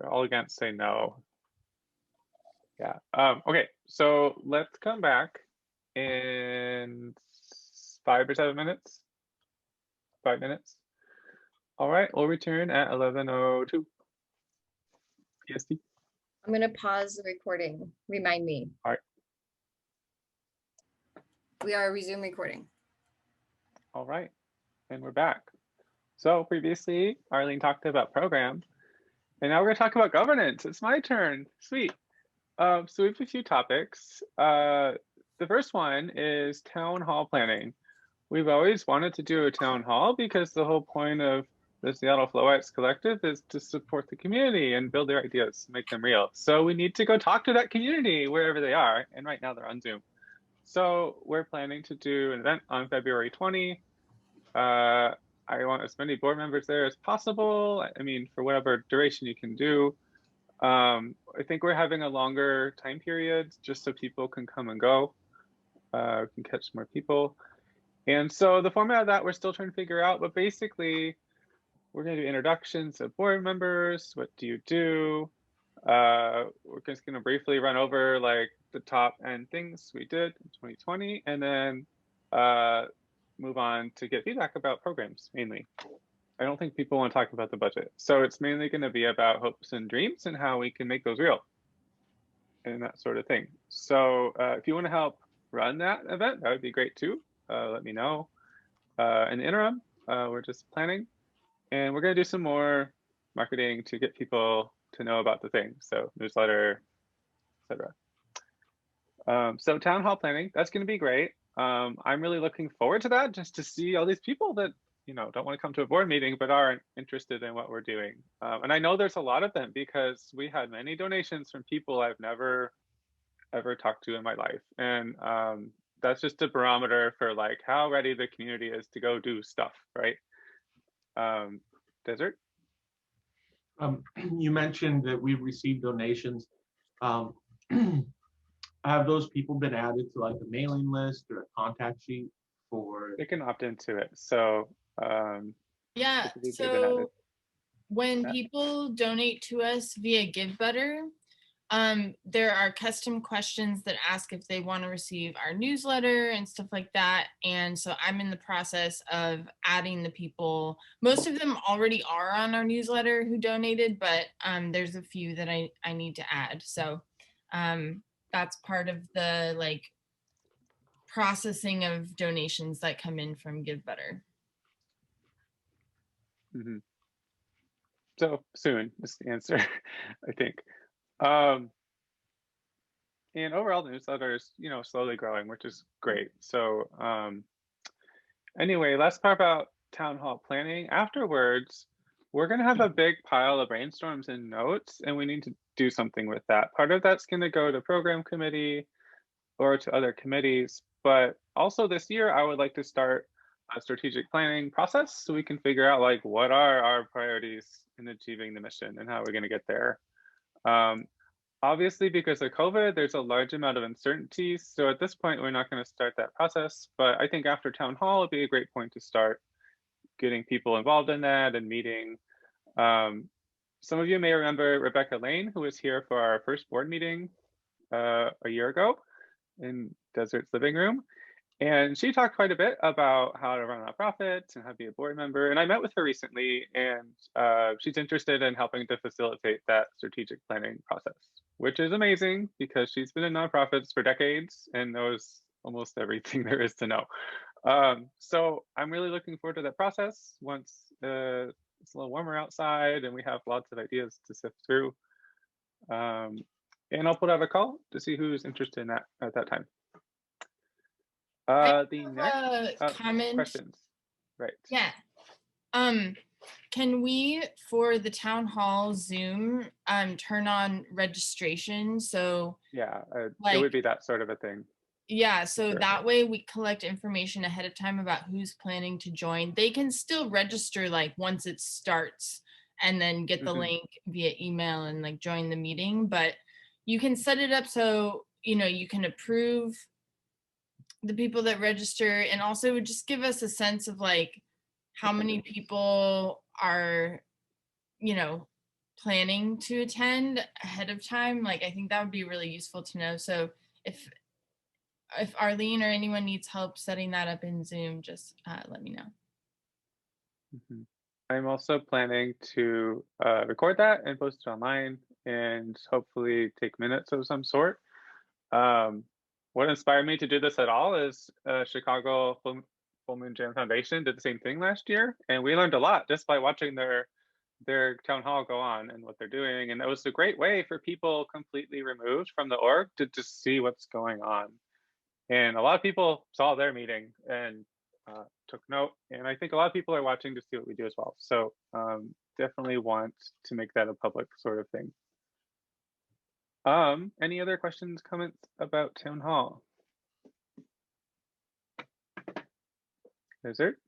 All against say no. Yeah. Okay, so let's come back in 5 or 7 minutes. 5 minutes. All right, we'll return at 11:02 PST. I'm gonna pause the recording. Remind me. All right. We are resume recording. All right, and we're back. So previously, Arlene talked about program, and now we're gonna talk about governance. It's my turn. Sweet. So we have a few topics. The first one is town hall planning. We've always wanted to do a town hall because the whole point of the Seattle Flowites Collective is to support the community and build their ideas, make them real. So we need to go talk to that community wherever they are. And right now they're on Zoom. So we're planning to do an event on February 20. I want as many board members there as possible. I mean, for whatever duration you can do. I think we're having a longer time period just so people can come and go, can catch more people. And so the format of that we're still trying to figure out, but basically we're going to do introductions of board members. What do you do? We're just going to briefly run over like the top end things we did in 2020, and then move on to get feedback about programs mainly. I don't think people want to talk about the budget. So it's mainly going to be about hopes and dreams and how we can make those real and that sort of thing. So if you want to help run that event, that would be great too. Let me know. In the interim, we're just planning, and we're going to do some more marketing to get people to know about the thing. So newsletter, etc. So town hall planning, that's going to be great. I'm really looking forward to that, just to see all these people that don't want to come to a board meeting but are interested in what we're doing. And I know there's a lot of them because we had many donations from people I've never ever talked to in my life, and that's just a barometer for like how ready the community is to go do stuff, right? Desert? You mentioned that we've received donations. Have those people been added to like a mailing list or a contact sheet for? They can opt into it. So yeah, so when people donate to us via GiveButter, there are custom questions that ask if they want to receive our newsletter and stuff like that. And so I'm in the process of adding the people. Most of them already are on our newsletter who donated, but there's a few that I need to add. So that's part of the like processing of donations that come in from GiveButter. Mm-hmm. So soon is the answer, I think. And overall, the newsletter is, slowly growing, which is great. So anyway, let's talk about town hall planning. Afterwards, we're going to have a big pile of brainstorms and notes, and we need to do something with that. Part of that's going to go to program committee or to other committees. But also this year, I would like to start a strategic planning process so we can figure out like what are our priorities in achieving the mission and how we're going to get there. obviously, because of COVID, there's a large amount of uncertainties. So at this point, we're not going to start that process. But I think after town hall would be a great point to start getting people involved in that and meeting. Some of you may remember Rebecca Lane, who was here for our first board meeting a year ago in Desert's living room. And she talked quite a bit about how to run nonprofits and how to be a board member. And I met with her recently, and she's interested in helping to facilitate that strategic planning process, which is amazing because she's been in nonprofits for decades and knows almost everything there is to know. So I'm really looking forward to that process once it's a little warmer outside and we have lots of ideas to sift through. And I'll put out a call to see who's interested in that at that time. The next comment. questions, right? Yeah. Can we, for the town hall Zoom, turn on registration? So yeah, like, it would be that sort of a thing. Yeah, so Sure. that way we collect information ahead of time about who's planning to join. They can still register like once it starts and then get the link via email and like join the meeting, but you can set it up so, you know, you can approve the people that register, and also would just give us a sense of like how many people are, you know, planning to attend ahead of time. Like, I think that would be really useful to know. So if Arlene or anyone needs help setting that up in Zoom, just let me know. I'm also planning to record that and post it online and hopefully take minutes of some sort. What inspired me to do this at all is Chicago Full Moon Jam Foundation did the same thing last year, and we learned a lot just by watching their town hall go on and what they're doing. And that was a great way for people completely removed from the org to just see what's going on. And a lot of people saw their meeting and took note. And I think a lot of people are watching to see what we do as well. So definitely want to make that a public sort of thing. Any other questions, comments about town hall? Desert?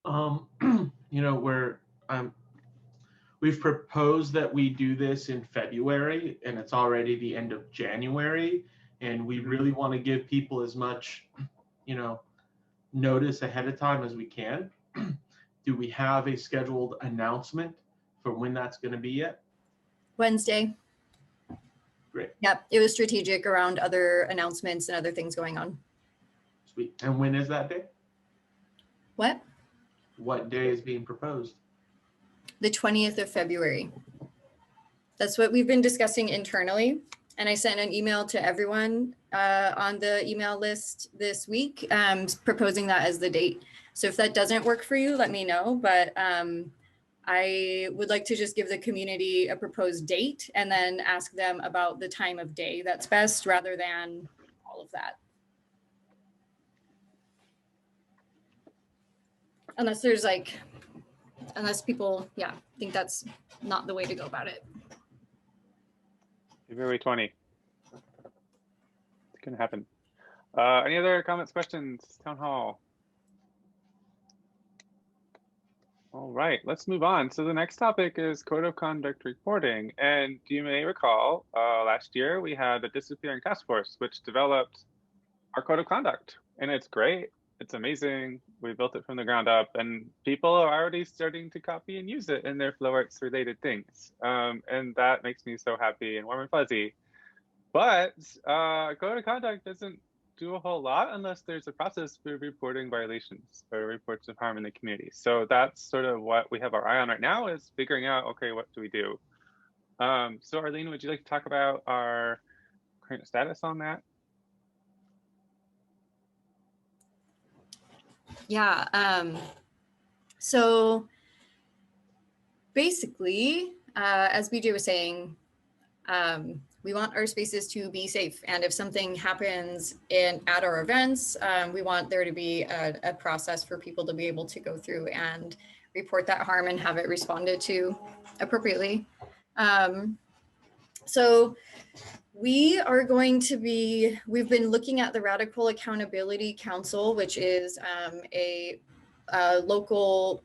You know, we've proposed that we do this in February, and it's already the end of January, and we really want to give people as much, you know, notice ahead of time as we can. Do we have a scheduled announcement for when that's going to be yet? Wednesday. Great. Yep, it was strategic around other announcements and other things going on. Sweet. And when is that day? What? What day is being proposed? The 20th of February. That's what we've been discussing internally. And I sent an email to everyone on the email list this week, proposing that as the date. So if that doesn't work for you, let me know. But I would like to just give the community a proposed date and then ask them about the time of day that's best rather than all of that. Unless there's like, unless people, yeah, think that's not the way to go about it. February 20. It's gonna happen. Any other comments, questions, town hall? All right, let's move on. So the next topic is code of conduct reporting. And you may recall last year we had a disappearing task force which developed our code of conduct. And it's great, it's amazing. We built it from the ground up and people are already starting to copy and use it in their flow arts related things. And that makes me so happy and warm and fuzzy. But code of conduct doesn't do a whole lot unless there's a process for reporting violations or reports of harm in the community. So that's sort of what we have our eye on right now, is figuring out, okay, what do we do? So Arlene, would you like to talk about our current status on that? Yeah, so basically, as BJ was saying, we want our spaces to be safe. And if something happens at our events, we want there to be a process for people to be able to go through and report that harm and have it responded to appropriately. So we've been looking at the Radical Accountability Council, which is a local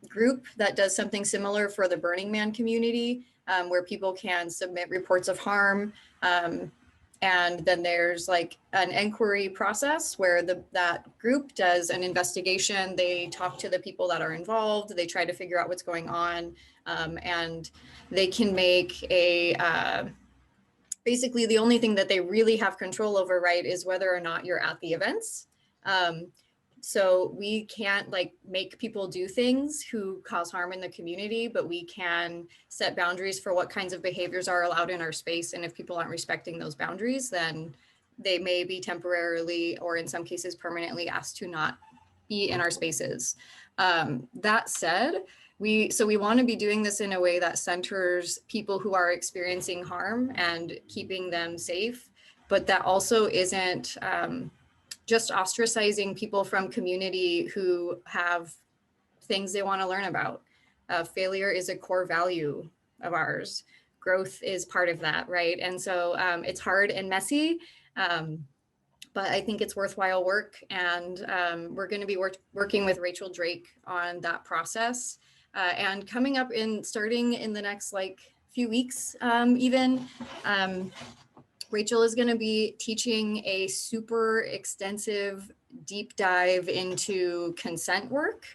group that does something similar for the Burning Man community. where people can submit reports of harm. And then there's like an inquiry process where that group does an investigation. They talk to the people that are involved. They try to figure out what's going on. And they can make basically the only thing that they really have control over, right, is whether or not you're at the events. So we can't like make people do things who cause harm in the community, but we can set boundaries for what kinds of behaviors are allowed in our space. And if people aren't respecting those boundaries, then they may be temporarily or in some cases permanently asked to not be in our spaces. That said, we want to be doing this in a way that centers people who are experiencing harm and keeping them safe, but that also isn't just ostracizing people from community who have things they want to learn about. Failure is a core value of ours. Growth is part of that, right? And so it's hard and messy, but I think it's worthwhile work. And we're going to be working with Rachel Drake on that process. And coming up starting in the next like few weeks even, Rachel is going to be teaching a super extensive deep dive into consent work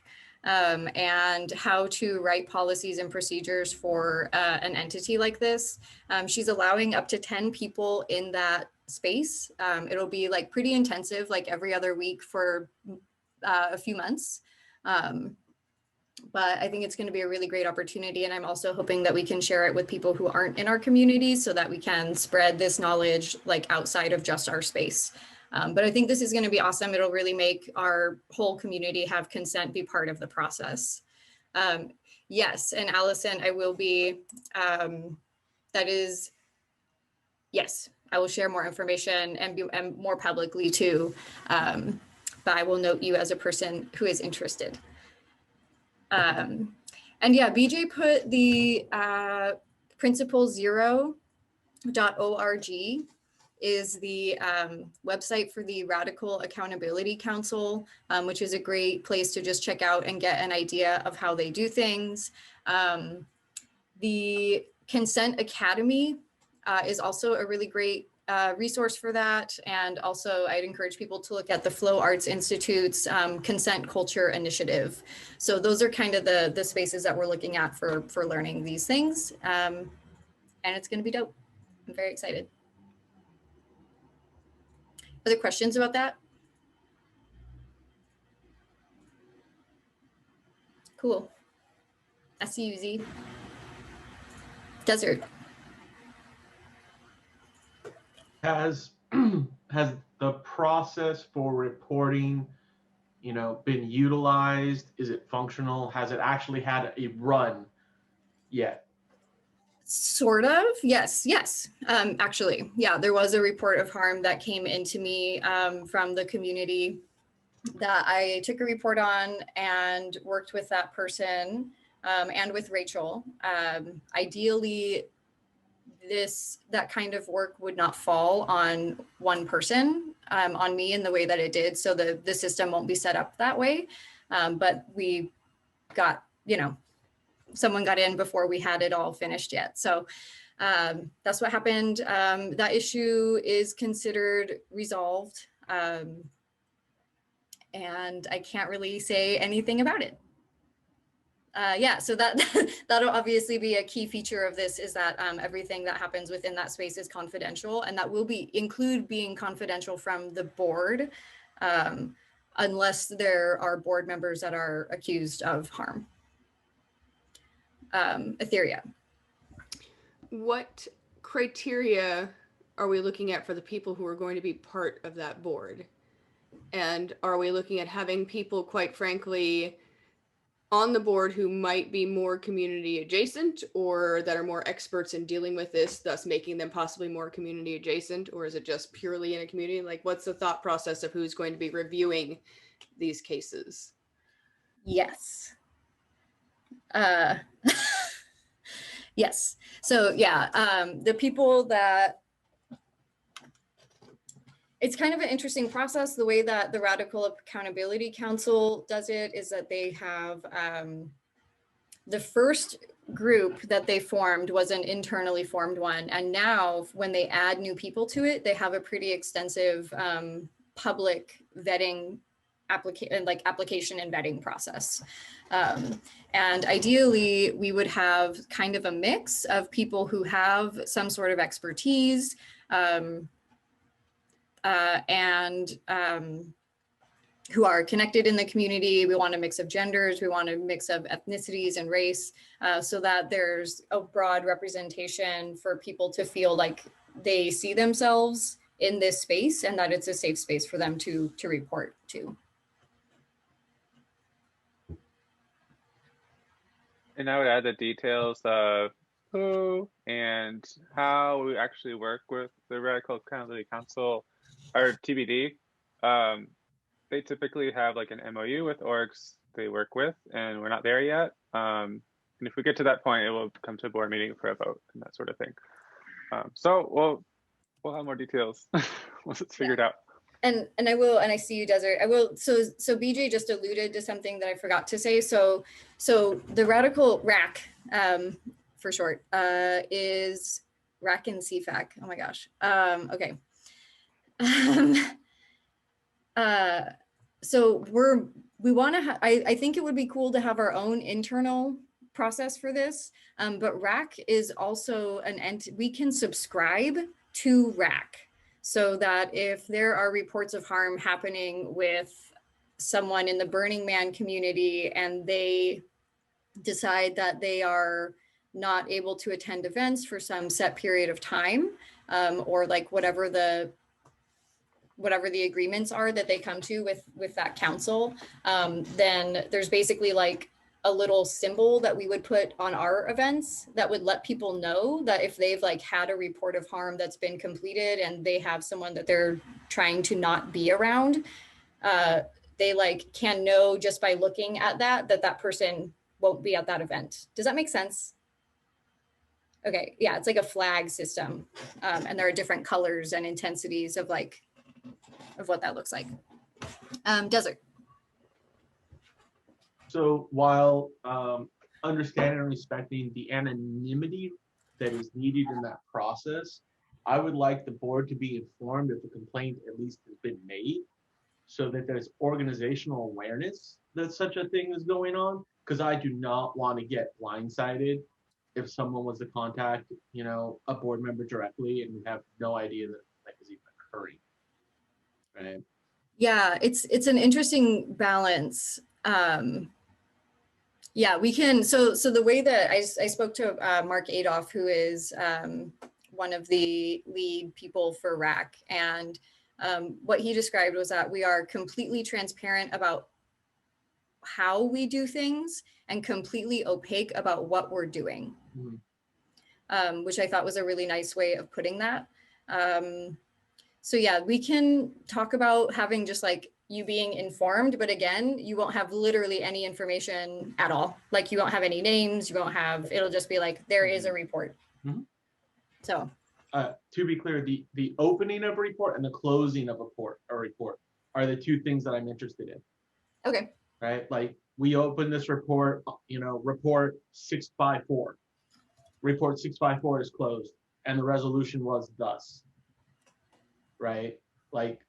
and how to write policies and procedures for an entity like this. She's allowing up to 10 people in that space. It'll be like pretty intensive, like every other week for a few months. But I think it's going to be a really great opportunity. And I'm also hoping that we can share it with people who aren't in our community so that we can spread this knowledge like outside of just our space. But I think this is going to be awesome. It'll really make our whole community have consent be part of the process. Yes, and Allison, I will be, yes, I will share more information and more publicly too. But I will note you as a person who is interested. And yeah, BJ put the principlezero.org is the website for the Radical Accountability Council, which is a great place to just check out and get an idea of how they do things. The Consent Academy is also a really great resource for that. And also I'd encourage people to look at the Flow Arts Institute's Consent Culture Initiative. So those are kind of the spaces that we're looking at for learning these things. And it's going to be dope. I'm very excited. Other questions about that? Cool. I see you, Z. Desert. Has the process for reporting, been utilized? Is it functional? Has it actually had a run yet? Sort of, yes. Actually, yeah, there was a report of harm that came into me from the community that I took a report on and worked with that person and with Rachel. Ideally, that kind of work would not fall on one person, on me in the way that it did. So the system won't be set up that way. But we got, someone got in before we had it all finished yet. So that's what happened. That issue is considered resolved. And I can't really say anything about it. Yeah, so that'll obviously be a key feature of this, is that everything that happens within that space is confidential, and that will include being confidential from the board, unless there are board members that are accused of harm. Etheria. What criteria are we looking at for the people who are going to be part of that board? And are we looking at having people, quite frankly, on the board who might be more community adjacent, or that are more experts in dealing with this, thus making them possibly more community adjacent? Or is it just purely in a community? Like, what's the thought process of who's going to be reviewing these cases? Yes. Yes. So yeah, the people that, it's kind of an interesting process. The way that the Radical Accountability Council does it is that they have the first group that they formed was an internally formed one. And now when they add new people to it, they have a pretty extensive public vetting application and vetting process. And ideally, we would have kind of a mix of people who have some sort of expertise and who are connected in the community. We want a mix of genders. We want a mix of ethnicities and race, so that there's a broad representation for people to feel like they see themselves in this space and that it's a safe space for them to report to. And I would add the details of who and how we actually work with the Radical Accountability Council, or TBD. They typically have like an MOU with orgs they work with, and we're not there yet. And if we get to that point, it will come to a board meeting for a vote and that sort of thing. So we'll have more details once it's figured out. And I see you, Desert. I will. So BJ just alluded to something that I forgot to say. So the Radical RAC, for short, is RAC and SFAC. Oh my gosh. Okay. So we want to. I think it would be cool to have our own internal process for this. But RAC is also an entity. We can subscribe to RAC, so that if there are reports of harm happening with someone in the Burning Man community and they decide that they are not able to attend events for some set period of time, or like whatever the agreements are that they come to with that council, then there's basically like a little symbol that we would put on our events that would let people know that if they've like had a report of harm that's been completed and they have someone that they're trying to not be around, they like can know just by looking at that person won't be at that event. Does that make sense? Okay, yeah, it's like a flag system, and there are different colors and intensities of what that looks like. Desert. So while understanding and respecting the anonymity that is needed in that process, I would like the board to be informed if a complaint at least has been made, so that there's organizational awareness that such a thing is going on, because I do not want to get blindsided if someone was to contact, a board member directly and we have no idea that is even occurring. Right. Yeah, it's an interesting balance. Yeah, we can. So the way that I spoke to Mark Adolph, who is one of the lead people for RAC, and what he described was that we are completely transparent about how we do things and completely opaque about what we're doing, which I thought was a really nice way of putting that. So yeah, we can talk about having just like you being informed, but again, you won't have literally any information at all. Like you won't have any names, you won't have, it'll just be like, there is a report. So. To be clear, the opening of a report and the closing of a report are the two things that I'm interested in. Okay. Right, like we open this report, report 654. Report 654 is closed and the resolution was thus. Right, like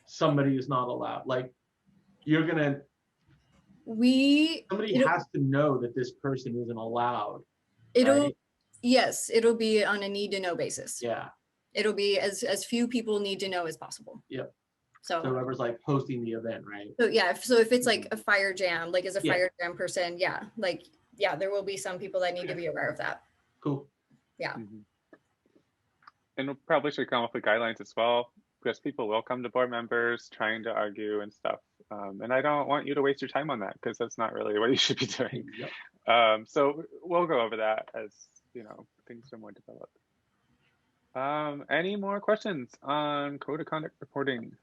somebody is not allowed, like somebody has to know that this person isn't allowed. Yes, it'll be on a need to know basis. Yeah, it'll be as few people need to know as possible. Yep. So whoever's like hosting the event, right? So yeah, so if it's like a fire jam, like as a fire jam person, there will be some people that need to be aware of that. Cool. Yeah. And we probably should come up with guidelines as well, because people will come to board members trying to argue and stuff. And I don't want you to waste your time on that, because that's not really what you should be doing. Yep. So we'll go over that as things are more developed. Any more questions on code of conduct reporting?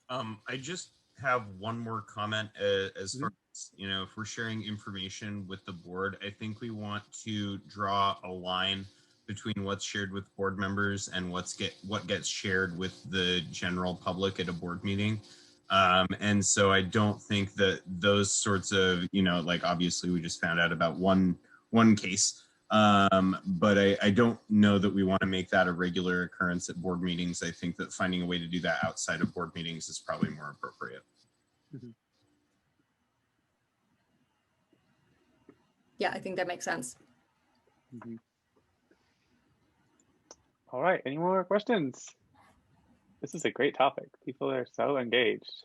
I just have one more comment as far as, if we're sharing information with the board, I think we want to draw a line between what's shared with board members and what gets shared with the general public at a board meeting. And so I don't think that those sorts of, like obviously we just found out about one case, but I don't know that we want to make that a regular occurrence at board meetings. I think that finding a way to do that outside of board meetings is probably more appropriate. Mhm. Yeah, I think that makes sense. Mhm. All right, any more questions? This is a great topic. People are so engaged.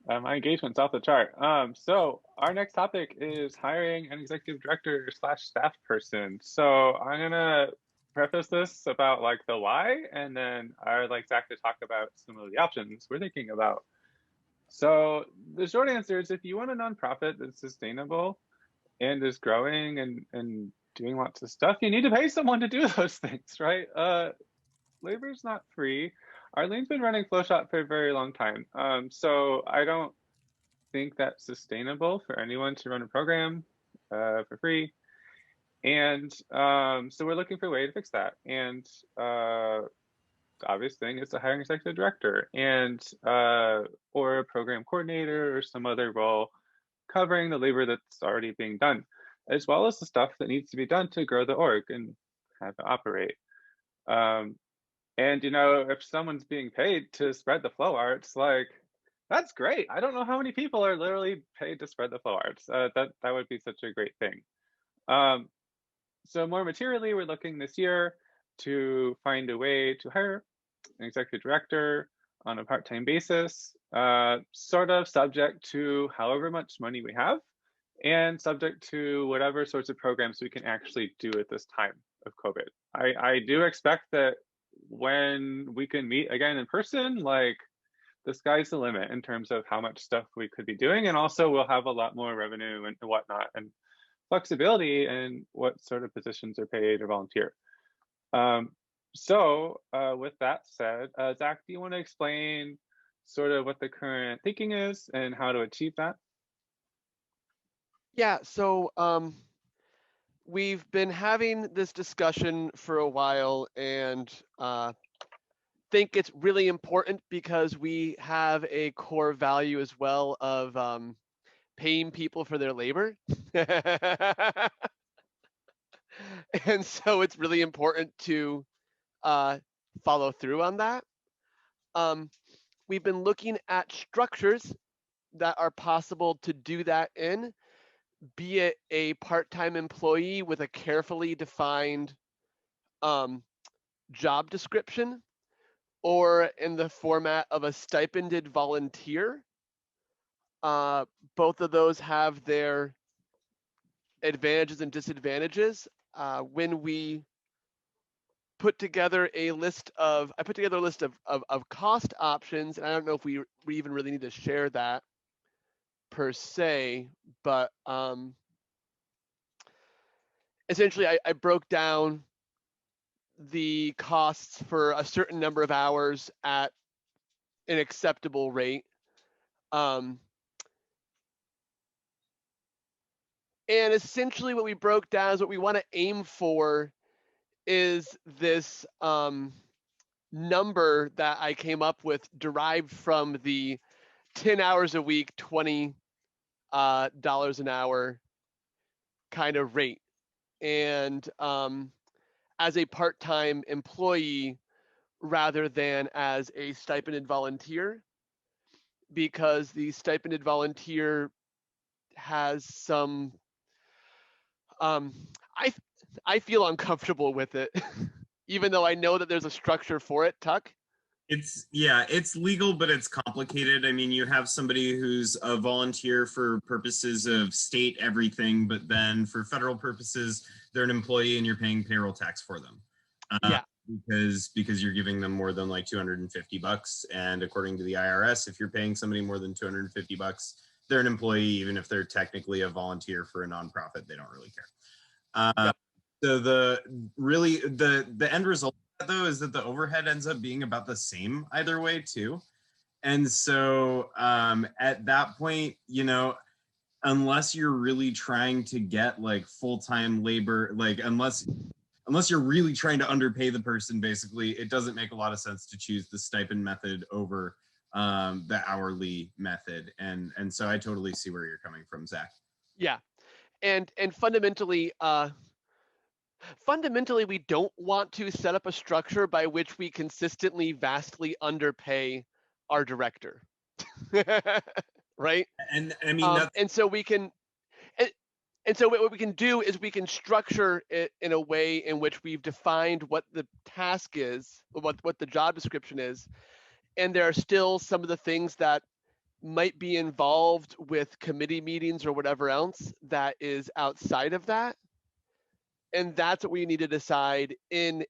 My engagement's off the chart. So our next topic is hiring an executive director / staff person. So I'm gonna preface this about like the why, and then I'd like Zach to talk about some of the options we're thinking about. So the short answer is if you want a nonprofit that's sustainable and is growing and doing lots of stuff, you need to pay someone to do those things, right? Labor's not free. Arlene's been running Flowshot for a very long time. So I don't think that's sustainable for anyone to run a program for free. And so we're looking for a way to fix that. And the obvious thing is to hire an executive director and or a program coordinator or some other role covering the labor that's already being done, as well as the stuff that needs to be done to grow the org and have it operate. And if someone's being paid to spread the flow arts, like that's great. I don't know how many people are literally paid to spread the flow arts. That would be such a great thing. So more materially, we're looking this year to find a way to hire an executive director on a part-time basis, sort of subject to however much money we have and subject to whatever sorts of programs we can actually do at this time of COVID. I do expect that when we can meet again in person, like the sky's the limit in terms of how much stuff we could be doing. And also we'll have a lot more revenue and whatnot and flexibility in what sort of positions are paid or volunteer. So with that said, Zach, do you want to explain sort of what the current thinking is and how to achieve that? Yeah, so we've been having this discussion for a while and think it's really important because we have a core value as well of paying people for their labor. And so it's really important to follow through on that. We've been looking at structures that are possible to do that in, be it a part-time employee with a carefully defined job description, or in the format of a stipended volunteer. Both of those have their advantages and disadvantages. When we put together a list of, I put together a list of cost options, and I don't know if we even really need to share that per se, but essentially I broke down the costs for a certain number of hours at an acceptable rate. And essentially what we broke down is what we want to aim for is this number that I came up with derived from the 10 hours a week, $20 an hour kind of rate. And as a part-time employee rather than as a stipended volunteer, because the stipended volunteer has some, I feel uncomfortable with it, even though I know that there's a structure for it. Tuck? It's legal, but it's complicated. I mean, you have somebody who's a volunteer for purposes of state everything, but then for federal purposes, they're an employee and you're paying payroll tax for them. Yeah. Because you're giving them more than like $250, and according to the IRS, if you're paying somebody more than $250, they're an employee, even if they're technically a volunteer for a nonprofit. They don't really care. Yep. So the end result though is that the overhead ends up being about the same either way too. And so at that point, unless you're really trying to get like full-time labor, like unless you're really trying to underpay the person, basically, it doesn't make a lot of sense to choose the stipend method over the hourly method. And so I totally see where you're coming from, Zach. Yeah, and fundamentally, we don't want to set up a structure by which we consistently vastly underpay our director, right? And I mean, that's And so we can, and so what we can do is we can structure it in a way in which we've defined what the task is, what the job description is, and there are still some of the things that might be involved with committee meetings or whatever else that is outside of that. And that's what we need to decide in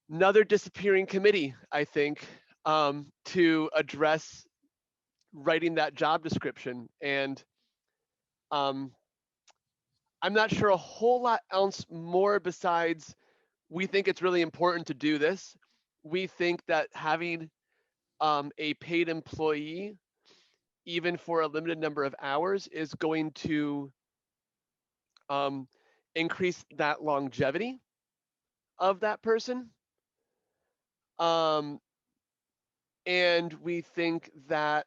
another disappearing committee, I think, to address writing that job description. And I'm not sure a whole lot else more besides we think it's really important to do this. We think that having a paid employee, even for a limited number of hours, is going to increase that longevity of that person. And we think that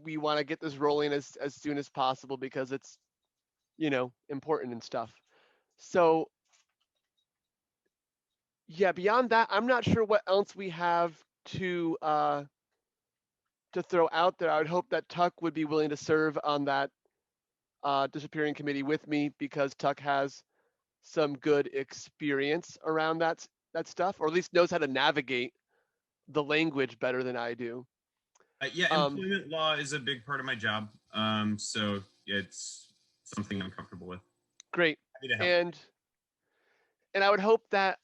we want to get this rolling as soon as possible because it's, important and stuff. So yeah, beyond that, I'm not sure what else we have to throw out there. I would hope that Tuck would be willing to serve on that disappearing committee with me because Tuck has some good experience around that stuff, or at least knows how to navigate the language better than I do. Yeah, employment law is a big part of my job. So it's something I'm comfortable with. Great. Happy to help. And I would hope that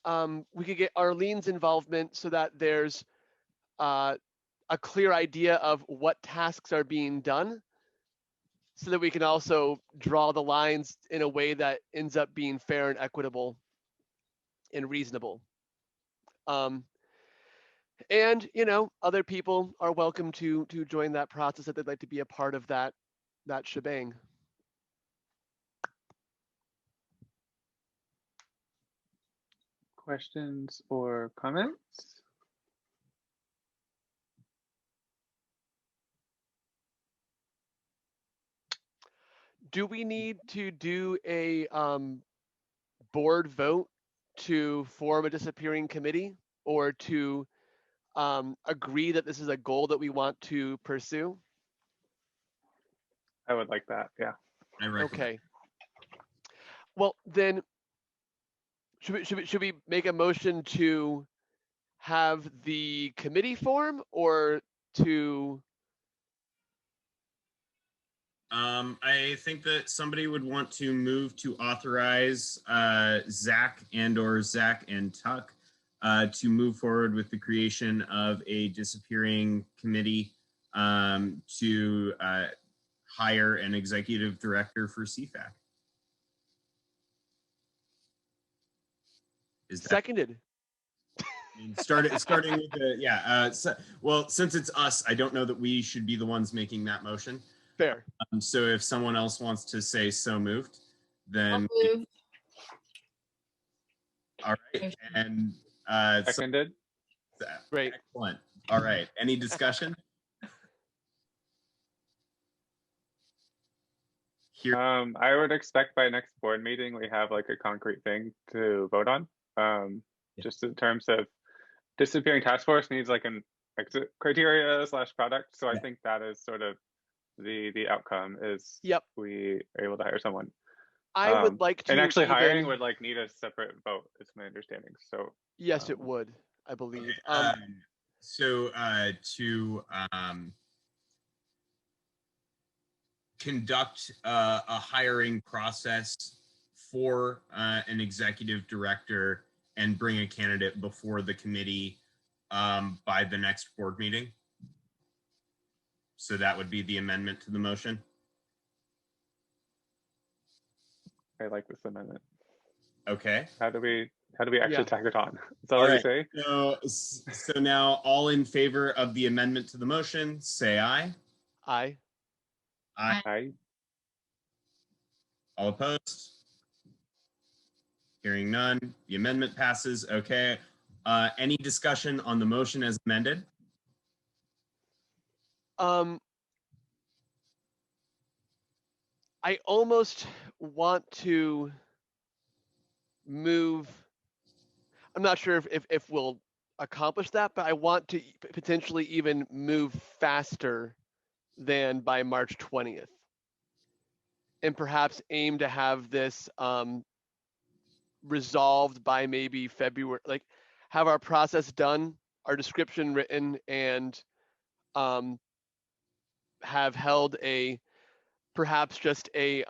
we could get Arlene's involvement so that there's a clear idea of what tasks are being done, so that we can also draw the lines in a way that ends up being fair and equitable and reasonable. And other people are welcome to join that process if they'd like to be a part of that shebang. Questions or comments? Do we need to do a board vote to form a disappearing committee, or to agree that this is a goal that we want to pursue? I would like that, yeah. Okay. Well, then, should we make a motion to have the committee form, or to? I think that somebody would want to move to authorize Zach and Tuck to move forward with the creation of a disappearing committee to hire an executive director for SFAC. Is that seconded? Starting with the well, since it's us, I don't know that we should be the ones making that motion. Fair. So if someone else wants to say so moved, then all right. And seconded. Great. Excellent. All right. Any discussion? Here. I would expect by next board meeting we have like a concrete thing to vote on. Just in terms of disappearing task force needs like an exit criteria / product. So I think that is sort of the outcome is we are able to hire someone. I would like to, and actually hiring would like need a separate vote, is my understanding. So yes, it would, I believe. Okay. So to conduct a hiring process for an executive director and bring a candidate before the committee by the next board meeting. So that would be the amendment to the motion. I like this amendment. Okay. How do we actually tack it on? Is that all what right. you say? So now all in favor of the amendment to the motion, say aye. Aye. Aye. Aye. All opposed? Hearing none, the amendment passes. Okay. Any discussion on the motion as amended? I almost want to move. I'm not sure if we'll accomplish that, but I want to potentially even move faster than by March 20th. And perhaps aim to have this resolved by maybe February, like have our process done, our description written, and have held perhaps just a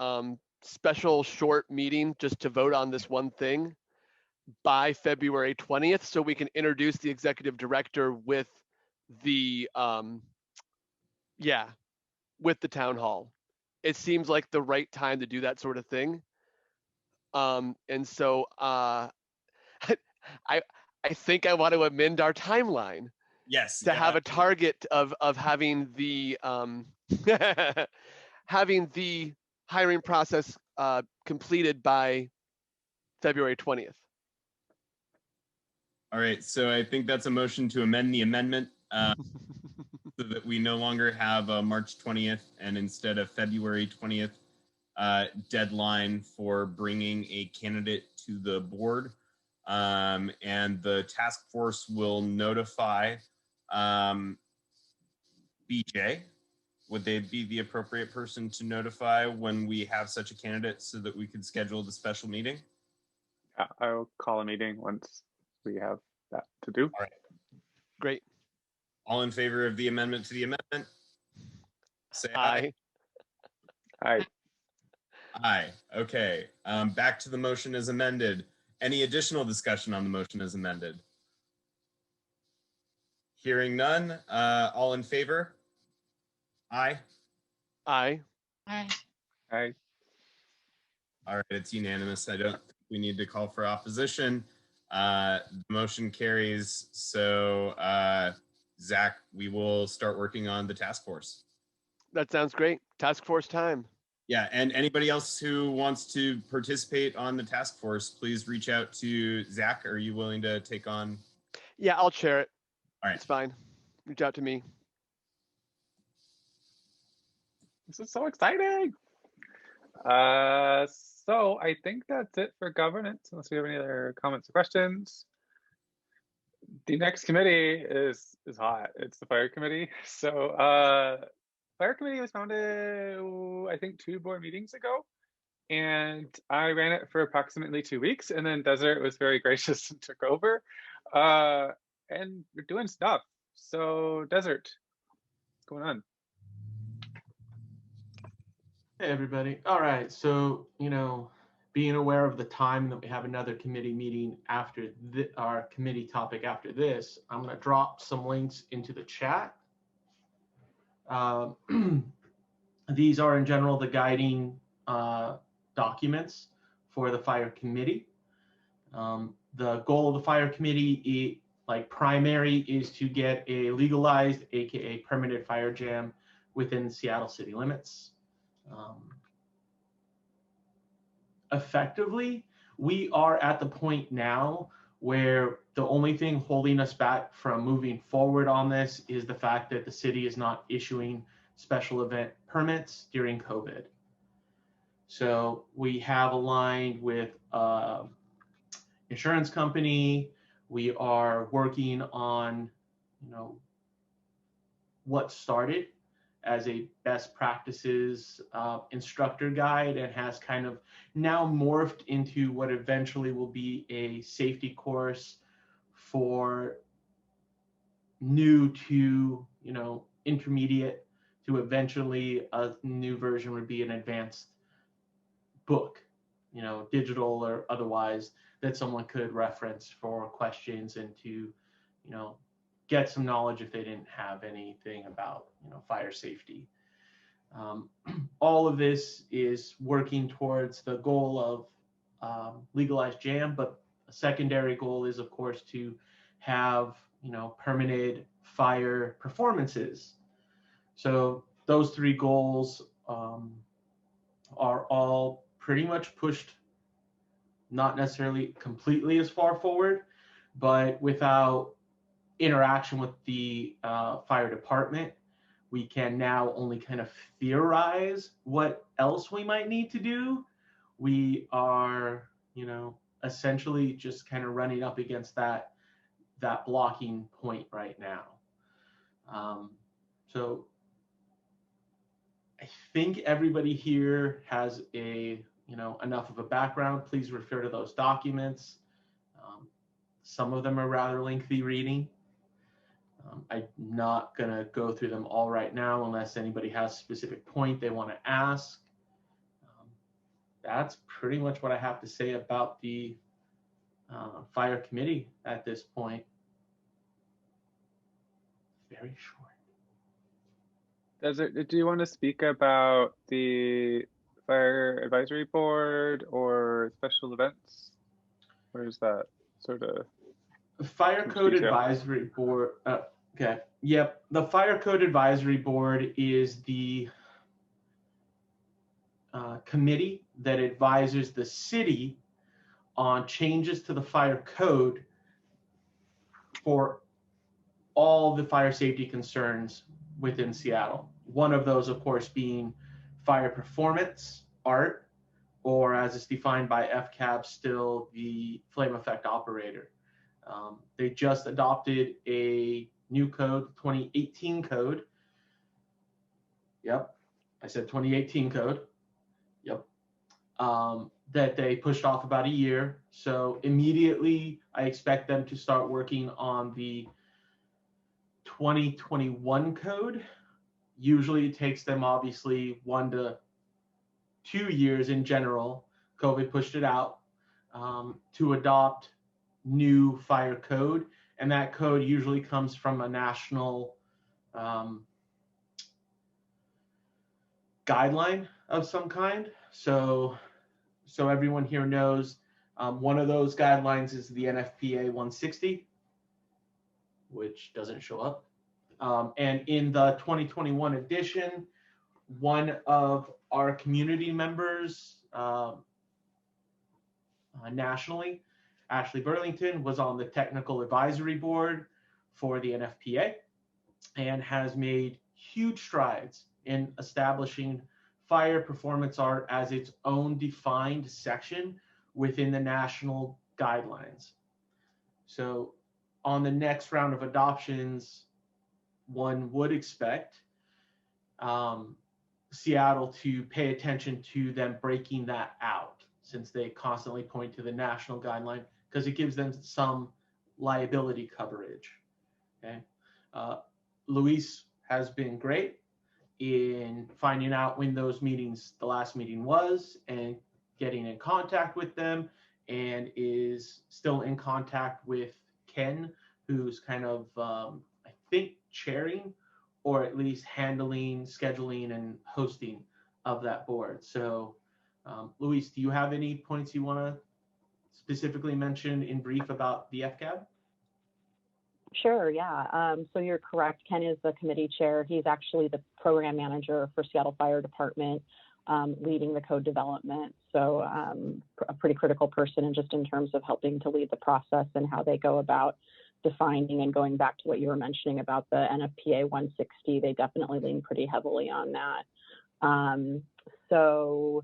special short meeting just to vote on this one thing by February 20th, so we can introduce the executive director with the with the town hall. It seems like the right time to do that sort of thing. And so I think I want to amend our timeline Yes. to have a target of having the having the hiring process completed by February 20th. All right, so I think that's a motion to amend the amendment so that we no longer have a March 20th and instead of February 20th deadline for bringing a candidate to the board. And the task force will notify BJ. Would they be the appropriate person to notify when we have such a candidate so that we could schedule the special meeting? Yeah, I'll call a meeting once we have that to do. All right. Great. All in favor of the amendment to the amendment? Say Aye. Aye. Aye. Okay. Back to the motion as amended. Any additional discussion on the motion as amended? Hearing none. All in favor? Aye. Aye. Aye. Aye. All right, it's unanimous. I don't think we need to call for opposition. The motion carries. So, Zach, we will start working on the task force. That sounds great. Task force time. Yeah, and anybody else who wants to participate on the task force, please reach out to Zach. Are you willing to take on? Yeah, I'll share it. All right. It's fine. Reach out to me. This is so exciting. So I think that's it for governance, unless we have any other comments or questions. The next committee is hot. It's the fire committee. So fire committee was founded, I think, 2 board meetings ago. And I ran it for approximately 2 weeks, and then Desert was very gracious and took over. And we're doing stuff. So Desert, what's going on? Hey, everybody. All right. So, being aware of the time that we have another committee meeting after our committee topic after this, I'm going to drop some links into the chat. These are in general the guiding documents for the fire committee. The goal of the fire committee, primary, is to get a legalized, aka permitted fire jam within Seattle city limits. Effectively, we are at the point now where the only thing holding us back from moving forward on this is the fact that the city is not issuing special event permits during COVID. So we have aligned with insurance company. We are working on, what started as a best practices instructor guide and has kind of now morphed into what eventually will be a safety course for new to, intermediate, to eventually a new version would be an advanced book, digital or otherwise, that someone could reference for questions and to, get some knowledge if they didn't have anything about, fire safety. All of this is working towards the goal of legalized jam, but a secondary goal is, of course, to have, permitted fire performances. So those 3 goals are all pretty much pushed, not necessarily completely as far forward, but without interaction with the fire department, we can now only kind of theorize what else we might need to do. We are, you know, essentially just kind of running up against that blocking point right now. So I think everybody here has enough of a background. Please refer to those documents. Some of them are rather lengthy reading. I'm not gonna go through them all right now unless anybody has a specific point they want to ask. That's pretty much what I have to say about the fire committee at this point. Very short. Do you want to speak about the fire advisory board or special events? Or is that sort of Fire Code detail? Advisory Board? Okay. Yep. The Fire Code Advisory Board is the committee that advises the city on changes to the fire code for all the fire safety concerns within Seattle. One of those, of course, being fire performance, ART, or as is defined by FCAB, still the flame effect operator. They just adopted a new code, 2018 code. Yep, I said 2018 code. Yep. That they pushed off about a year. So immediately I expect them to start working on the 2021 code. Usually it takes them obviously 1 to 2 years in general. COVID pushed it out to adopt new fire code. And that code usually comes from a national guideline of some kind. So everyone here knows one of those guidelines is the NFPA 160, which doesn't show up. And in the 2021 edition, one of our community members nationally, Ashley Burlington, was on the technical advisory board for the NFPA and has made huge strides in establishing fire performance art as its own defined section within the national guidelines. So on the next round of adoptions, one would expect Seattle to pay attention to them breaking that out, since they constantly point to the national guideline, because it gives them some liability coverage. Okay, Luis has been great in finding out when those meetings, the last meeting was, and getting in contact with them, and is still in contact with Ken, who's kind of, I think, chairing or at least handling, scheduling, and hosting of that board. So, Luis, do you have any points you want to specifically mention in brief about the FCAB? Sure, yeah. So you're correct. Ken is the committee chair. He's actually the program manager for Seattle Fire Department, leading the code development. So a pretty critical person, and just in terms of helping to lead the process and how they go about defining, and going back to what you were mentioning about the NFPA 160, they definitely lean pretty heavily on that. So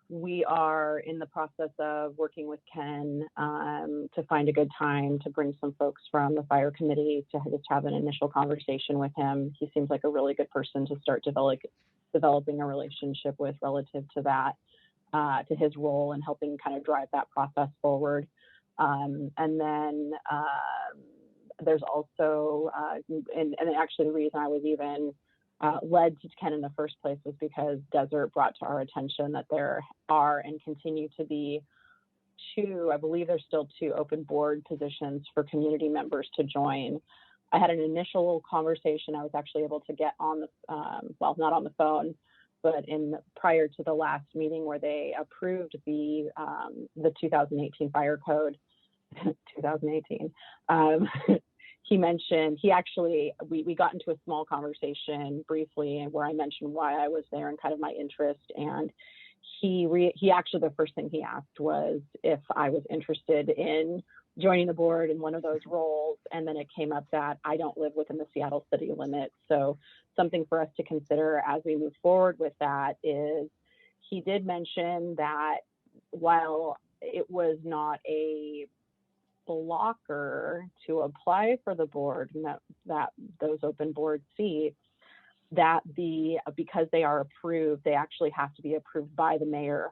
we are in the process of working with Ken to find a good time to bring some folks from the fire committee to just have an initial conversation with him. He seems like a really good person to start developing a relationship with relative to that, to his role in helping kind of drive that process forward. And then there's also, and actually the reason I was even led to Ken in the first place was because Desert brought to our attention that there are and continue to be I believe there's still 2 open board positions for community members to join. I had an initial conversation. I was actually able to get on the, well, not on the phone, but prior to the last meeting where they approved the 2018 fire code, 2018. He mentioned, we got into a small conversation briefly where I mentioned why I was there and kind of my interest. And he actually, the first thing he asked was if I was interested in joining the board in one of those roles. And then it came up that I don't live within the Seattle city limits. So something for us to consider as we move forward with that is he did mention that while it was not a blocker to apply for the board, that those open board seats, that because they are approved, they actually have to be approved by the mayor,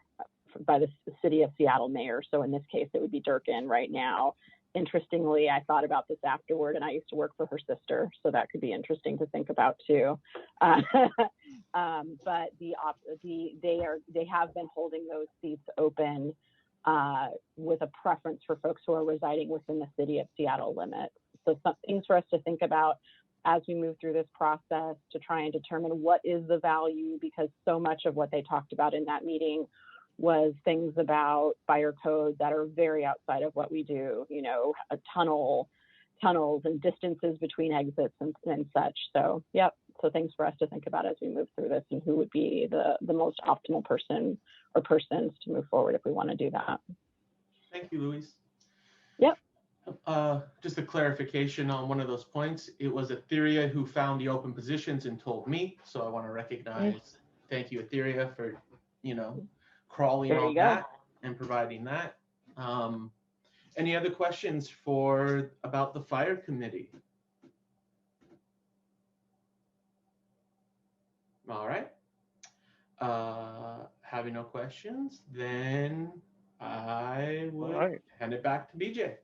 by the city of Seattle mayor. So in this case, it would be Durkin right now. Interestingly, I thought about this afterward, and I used to work for her sister, so that could be interesting to think about too. But they have been holding those seats open with a preference for folks who are residing within the city of Seattle limits. So some things for us to think about as we move through this process to try and determine what is the value, because so much of what they talked about in that meeting was things about fire code that are very outside of what we do, you know, tunnels and distances between exits and such. So, yep. So things for us to think about as we move through this, and who would be the most optimal person or persons to move forward if we want to do that. Thank you, Louise. Yep. Just a clarification on one of those points. It was Etheria who found the open positions and told me. So I want to recognize, thank you, Etheria, for, you know, crawling on that and providing that. Any other questions about the fire committee? All right. Having no questions, then I would hand it back to BJ.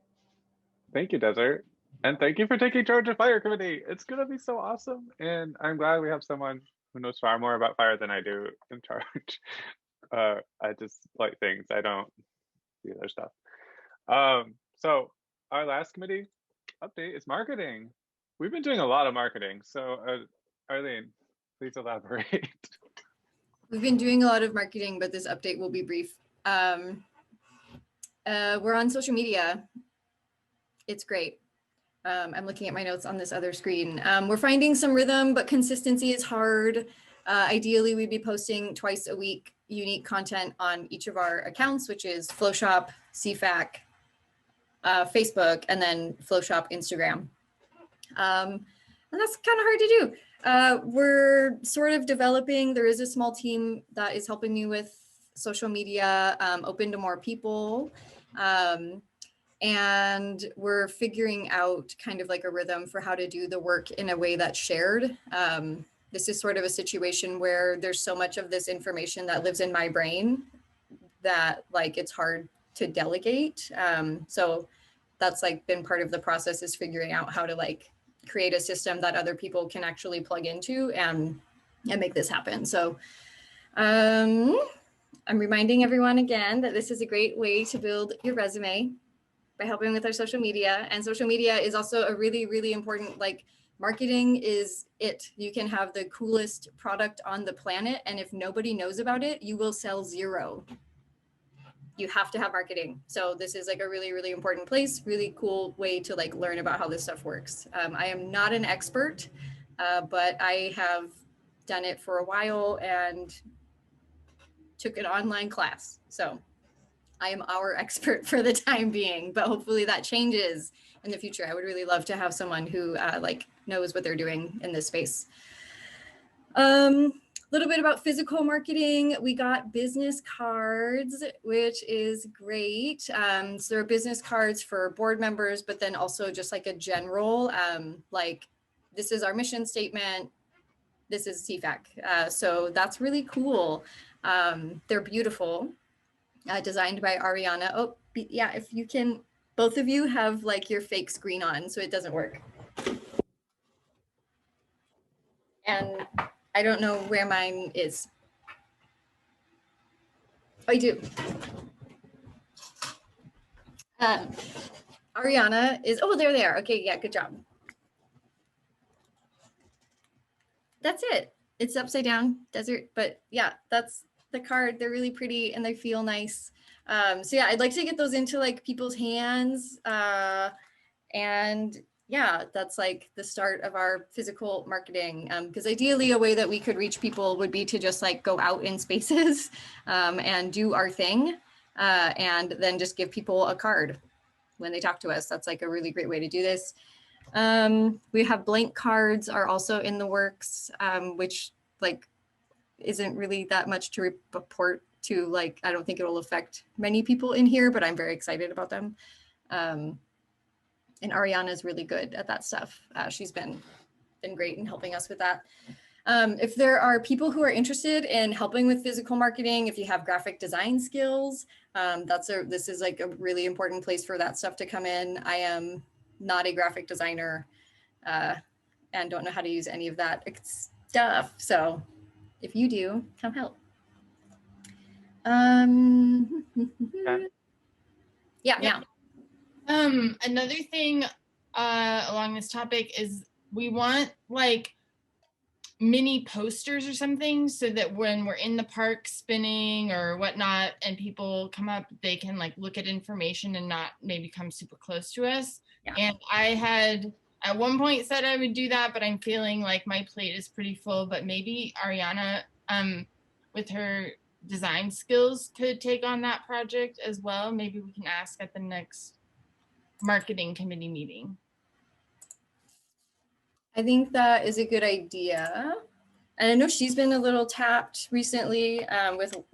Thank you, Desert. And thank you for taking charge of fire committee. It's going to be so awesome. And I'm glad we have someone who knows far more about fire than I do in charge. I just like things. I don't do other stuff. So our last committee update is marketing. We've been doing a lot of marketing. So Arlene, please elaborate. We've been doing a lot of marketing, but this update will be brief. We're on social media. It's great. I'm looking at my notes on this other screen. We're finding some rhythm, but consistency is hard. Ideally, we'd be posting twice a week unique content on each of our accounts, which is FlowShop, SFAC, Facebook, and then FlowShop Instagram. And that's kind of hard to do. We're sort of developing. There is a small team that is helping me with social media, open to more people. And we're figuring out kind of like a rhythm for how to do the work in a way that's shared. This is sort of a situation where there's so much of this information that lives in my brain that like it's hard to delegate. So that's like been part of the process, is figuring out how to like create a system that other people can actually plug into and make this happen. So I'm reminding everyone again that this is a great way to build your resume by helping with our social media. And social media is also a really, really important, like marketing is it. You can have the coolest product on the planet, and if nobody knows about it, you will sell zero. You have to have marketing. So this is like a really, really important place, really cool way to like learn about how this stuff works. I am not an expert, but I have done it for a while and took an online class. So I am our expert for the time being, but hopefully that changes in the future. I would really love to have someone who like knows what they're doing in this space. A little bit about physical marketing. We got business cards, which is great. So there are business cards for board members, but then also just like a general, like this is our mission statement. This is SFAC. So that's really cool. They're beautiful. Designed by Ariana. Oh, yeah, if you can, both of you have like your fake screen on, so it doesn't work. And I don't know where mine is. Oh, I do. Ariana is, oh, there they are. Okay, yeah, good job. That's it. It's upside down, desert, but yeah, that's the card. They're really pretty and they feel nice. So yeah, I'd like to get those into like people's hands. And yeah, that's like the start of our physical marketing. Because ideally a way that we could reach people would be to just like go out in spaces and do our thing and then just give people a card. when they talk to us. That's like a really great way to do this. We have blank cards are also in the works, which like isn't really that much to report to. Like, I don't think it will affect many people in here, but I'm very excited about them. And Ariana is really good at that stuff. She's been great in helping us with that. If there are people who are interested in helping with physical marketing, if you have graphic design skills, this is like a really important place for that stuff to come in. I am not a graphic designer and don't know how to use any of that stuff. So if you do, come help. Yeah. Another thing along this topic is we want like mini posters or something so that when we're in the park spinning or whatnot and people come up, they can like look at information and not maybe come super close to us. Yeah. And I had at one point said I would do that, but I'm feeling like my plate is pretty full. But maybe Ariana, with her design skills, could take on that project as well. Maybe we can ask at the next marketing committee meeting. I think that is a good idea. And I know she's been a little tapped recently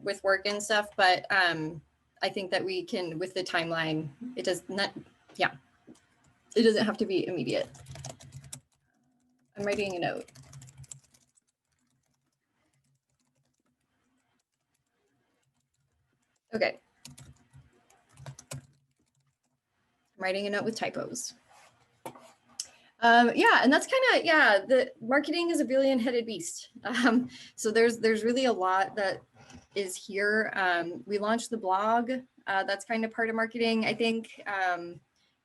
with work and stuff, but I think that we can, with the timeline, it does not, yeah, it doesn't have to be immediate. I'm writing a note. Okay. I'm writing a note with typos. Yeah, and that's kind of, yeah, the marketing is a billion-headed beast. So there's really a lot that is here. We launched the blog. That's kind of part of marketing, I think.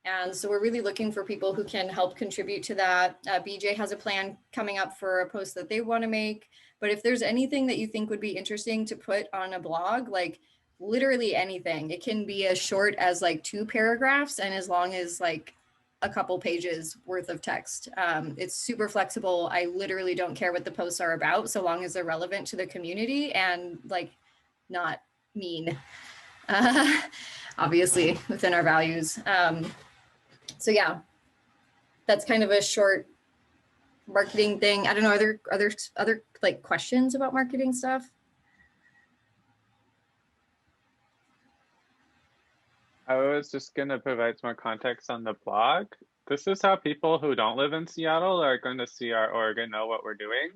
And so we're really looking for people who can help contribute to that. BJ has a plan coming up for a post that they want to make. But if there's anything that you think would be interesting to put on a blog, like literally anything, it can be as short as like 2 paragraphs and as long as like a couple pages worth of text. It's super flexible. I literally don't care what the posts are about, so long as they're relevant to the community and like not mean, obviously within our values. So yeah, that's kind of a short marketing thing. I don't know, are there other like questions about marketing stuff? I was just going to provide some more context on the blog. This is how people who don't live in Seattle are going to see our org and know what we're doing.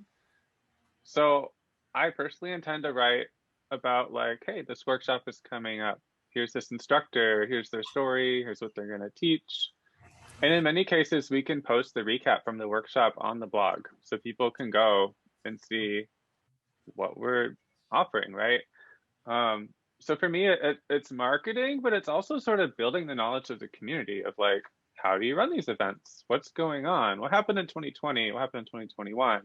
So I personally intend to write about like, hey, this workshop is coming up. Here's this instructor, here's their story, here's what they're going to teach. And in many cases, we can post the recap from the workshop on the blog so people can go and see what we're offering, right? So for me, it's marketing, but it's also sort of building the knowledge of the community of like, how do you run these events? What's going on? What happened in 2020? What happened in 2021?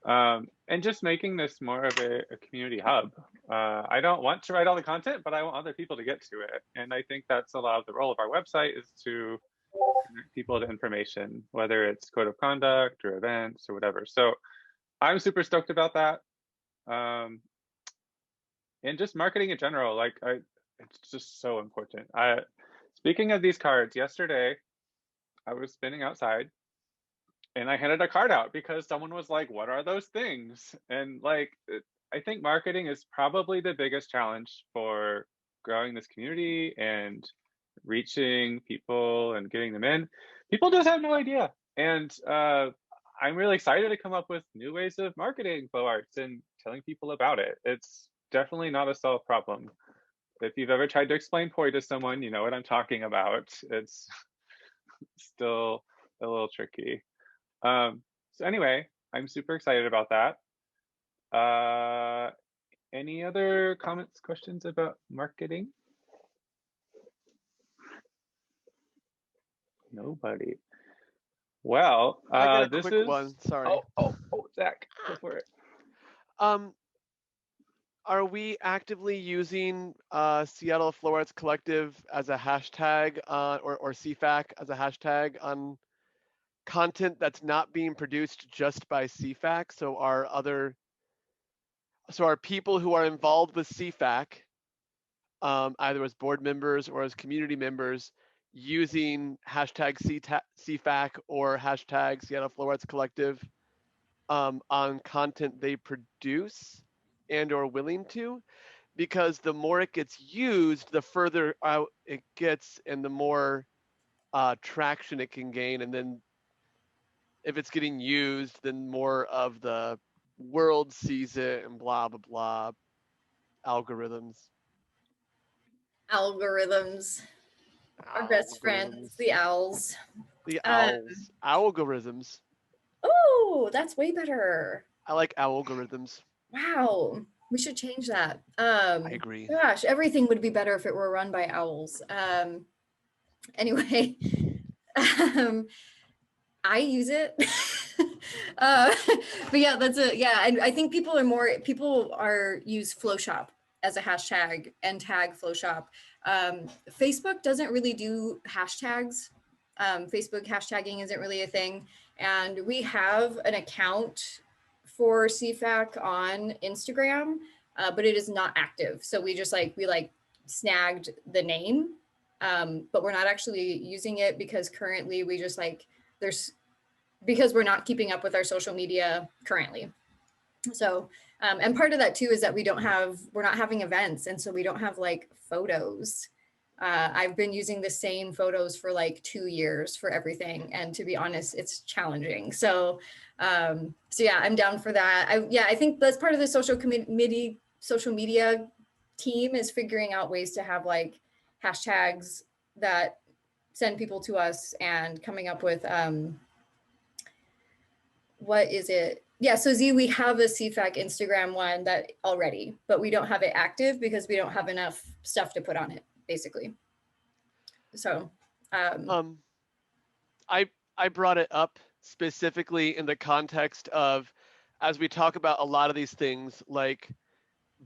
And just making this more of a community hub. I don't want to write all the content, but I want other people to get to it. And I think that's a lot of the role of our website is to connect people to information, whether it's code of conduct or events or whatever. So I'm super stoked about that. And just marketing in general, like it's just so important. Speaking of these cards, yesterday I was spinning outside and I handed a card out because someone was like, what are those things? And like, I think marketing is probably the biggest challenge for growing this community and reaching people and getting them in. People just have no idea. And I'm really excited to come up with new ways of marketing flow arts and telling people about it. It's definitely not a solved problem. If you've ever tried to explain poi to someone, you know what I'm talking about. It's still a little tricky. So anyway, I'm super excited about that. Any other comments, questions about marketing? Nobody. Well, I got a this quick is one. Sorry. Oh, Zach, go for it. Are we actively using Seattle Flow Arts Collective as a hashtag or SFAC as a hashtag on content that's not being produced just by SFAC? So are people who are involved with SFAC, either as board members or as community members, using hashtag CFAC or hashtag Seattle Flow Arts Collective on content they produce and or willing to, because the more it gets used, the further out it gets and the more traction it can gain. And then if it's getting used, then more of the world sees it and blah, blah, blah. Algorithms. Algorithms. Our best friends, the owls. The owls. Algorithms. Oh, that's way better. I like algorithms. Wow. We should change that. I agree. Gosh, everything would be better if it were run by owls. Anyway, I use it. But yeah, that's it. Yeah, and I think people are use Flowshop as a hashtag and tag Flowshop. Facebook doesn't really do hashtags. Facebook hashtagging isn't really a thing. And we have an account for CFAC on Instagram, but it is not active. So we just we snagged the name, but we're not actually using it because currently we just because we're not keeping up with our social media currently. So, and part of that too is that we're not having events. And so we don't have photos. I've been using the same photos for 2 years for everything. And to be honest, it's challenging. So yeah, I'm down for that. I think that's part of the social media team is figuring out ways to have hashtags that send people to us and coming up with, what is it? Yeah, so Z, we have a CFAC Instagram one that already, but we don't have it active because we don't have enough stuff to put on it, basically. So, I brought it up specifically in the context of, as we talk about a lot of these things like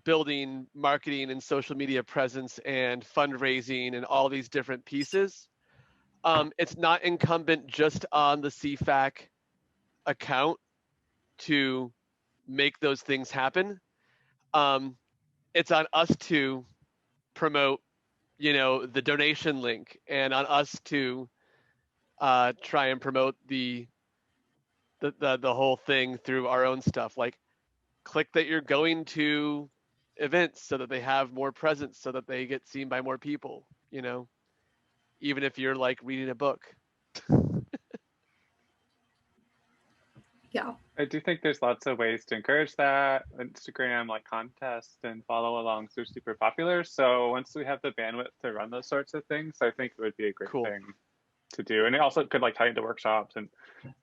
building marketing and social media presence and fundraising and all these different pieces, it's not incumbent just on the CFAC account to make those things happen. It's on us to promote, the donation link, and on us to try and promote the whole thing through our own stuff. Click that you're going to events so that they have more presence, so that they get seen by more people, even if you're reading a book. Yeah. I do think there's lots of ways to encourage that. Instagram, contests and follow alongs are super popular. So once we have the bandwidth to run those sorts of things, I think it would be a great thing to do. And it also could tie into workshops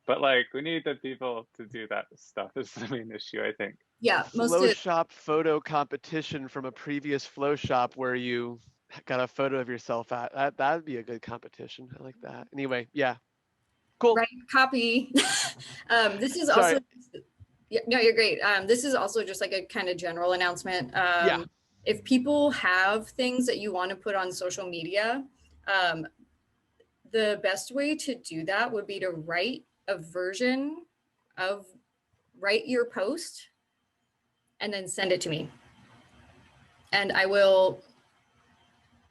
but we need the people to do that stuff is the main issue, I think. Yeah. Flowshop photo competition from a previous Flowshop where you got a photo of yourself at. That'd be a good competition. I like that. Anyway, yeah. Cool. Right, copy. This is also, yeah, no, you're great. This is also just a kind of general announcement. If people have things that you want to put on social media, the best way to do that would be to write your post and then send it to me. And I will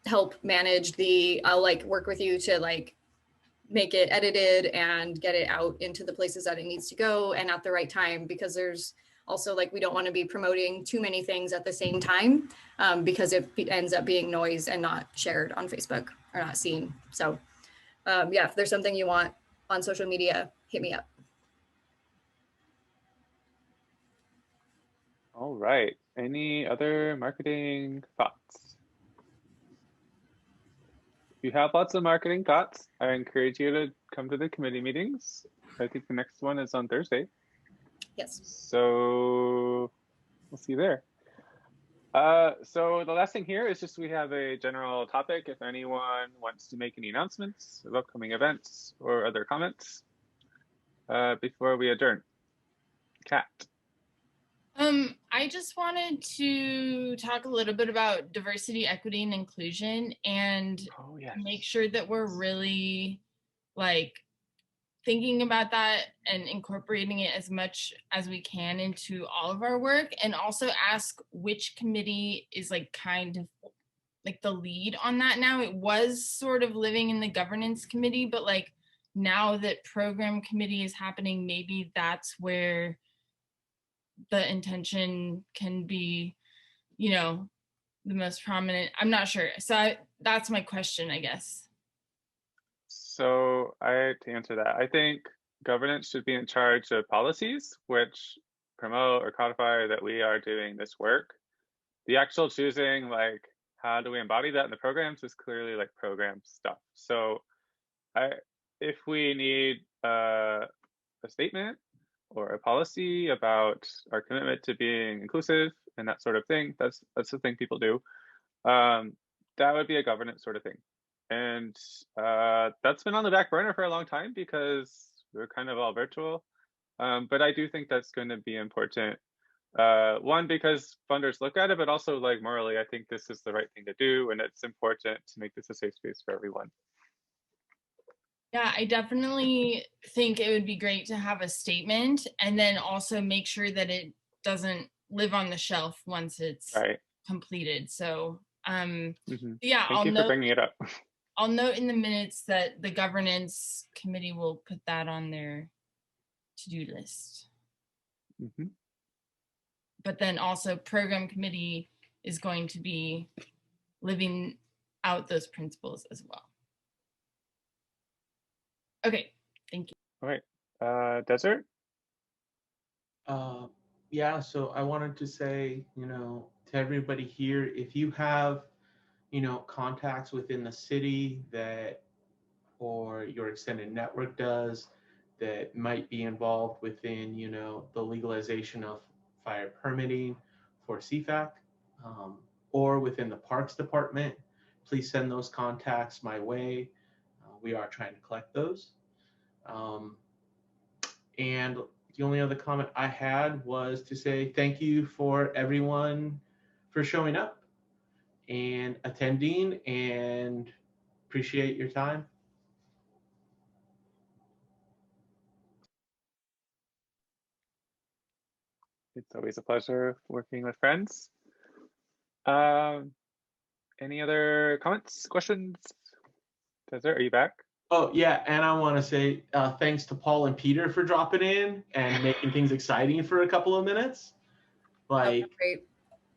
help manage I'll work with you to make it edited and get it out into the places that it needs to go and at the right time, because there's also we don't want to be promoting too many things at the same time, because it ends up being noise and not shared on Facebook or not seen. So yeah, if there's something you want on social media, hit me up. All right. Any other marketing thoughts? If you have lots of marketing thoughts, I encourage you to come to the committee meetings. I think the next one is on Thursday. Yes. So we'll see you there. So the last thing here is just we have a general topic. If anyone wants to make any announcements of upcoming events or other comments before we adjourn. Kat. I just wanted to talk a little bit about diversity, equity, and inclusion, and make sure that we're really thinking about that and incorporating it as much as we can into all of our work, and also ask which committee is kind of like the lead on that now. It was sort of living in the governance committee, but like now that program committee is happening, maybe that's where the intention can be, you know, the most prominent. I'm not sure. So that's my question, I guess. So to answer that, I think governance should be in charge of policies which promote or codify that we are doing this work. The actual choosing, like, how do we embody that in the programs is clearly like program stuff. So if we need a statement or a policy about our commitment to being inclusive and that sort of thing, that's the thing people do. That would be a governance sort of thing. And that's been on the back burner for a long time because we're kind of all virtual. But I do think that's going to be important. One, because funders look at it, but also like morally, I think this is the right thing to do. And it's important to make this a safe space for everyone. Yeah, I definitely think it would be great to have a statement and then also make sure that it doesn't live on the shelf once it's completed. So yeah, Thank you for bringing it up. I'll note in the minutes that the governance committee will put that on their to-do list. But then also program committee is going to be living out those principles as well. Okay, thank you. All right, Desert? Yeah, so I wanted to say, you know, to everybody here, if you have, you know, contacts within the city that, or your extended network does, that might be involved within, you know, the legalization of fire permitting for SFAC, or within the Parks Department, please send those contacts my way. We are trying to collect those. And the only other comment I had was to say thank you for everyone for showing up and attending, and appreciate your time. It's always a pleasure working with friends. Any other comments, questions? Desert, are you back? Oh, yeah, and I want to say thanks to Paul and Peter for dropping in and making things exciting for a couple of minutes. Like,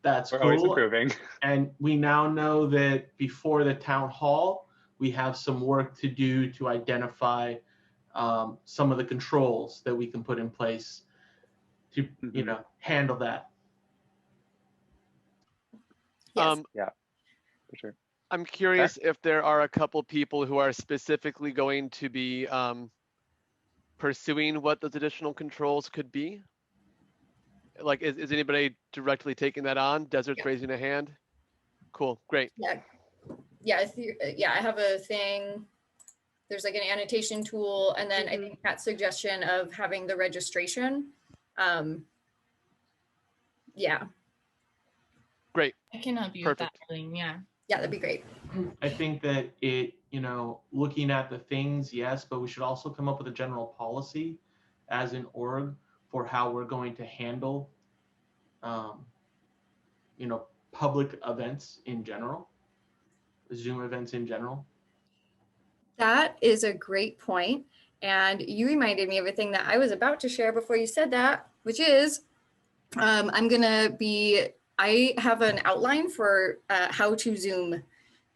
that's We're cool. always improving. And we now know that before the town hall, we have some work to do to identify some of the controls that we can put in place to, you know, handle that. Yeah, for sure. I'm curious if there are a couple people who are specifically going to be pursuing what those additional controls could be. Like, is anybody directly taking that on? Desert's raising a hand. Cool, great. Yeah, I have a thing. There's like an annotation tool, and then I think that suggestion of having the registration. Yeah. Great. I can help you with that, Arlene. Yeah. Yeah, that'd be great. I think that it, you know, looking at the things, yes, but we should also come up with a general policy as an org for how we're going to handle, you know, public events in general, Zoom events in general. That is a great point. And you reminded me of a thing that I was about to share before you said that, which is I have an outline for how to Zoom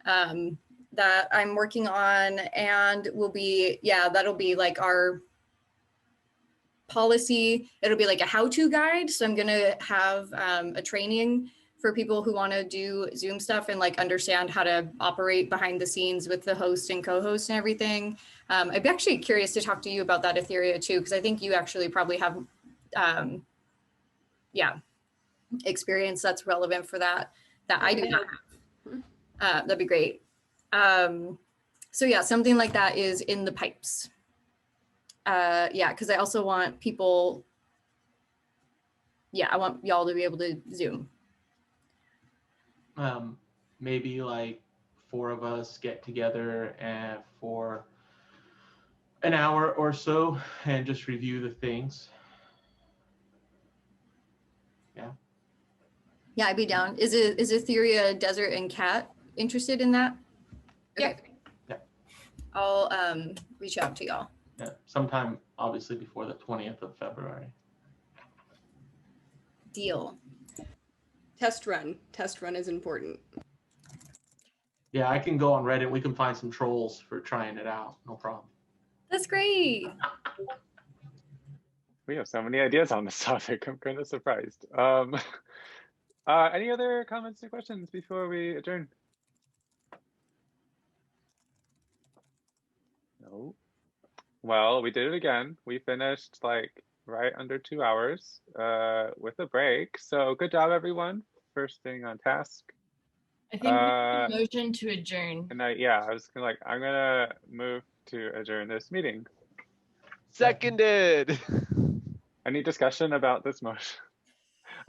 that I'm working on, and will be, that'll be like our policy. It'll be like a how-to guide. So I'm gonna have a training for people who want to do Zoom stuff and like understand how to operate behind the scenes with the host and co-host and everything. I'd be actually curious to talk to you about that, Etheria, too, because I think you actually probably have experience that's relevant for that I do not have. That'd be great. So yeah, something like that is in the pipes. Because I also want people, I want y'all to be able to Zoom. Maybe like 4 of us get together and for an hour or so and just review the things. Yeah, I'd be down. Is Etheria, Desert, and Cat interested in that? Yeah. Okay. Yeah. I'll reach out to y'all. Yeah, sometime obviously before the 20th of February. Deal. Test run. Test run is important. Yeah, I can go on Reddit. We can find some trolls for trying it out. No problem. That's great. We have so many ideas on this topic. I'm kind of surprised. Any other comments or questions before we adjourn? No. Well, we did it again. We finished like right under 2 hours with a break. So good job, everyone, for staying on task. I think we need a motion to adjourn. And I was I'm gonna move to adjourn this meeting. Seconded. Any discussion about this motion?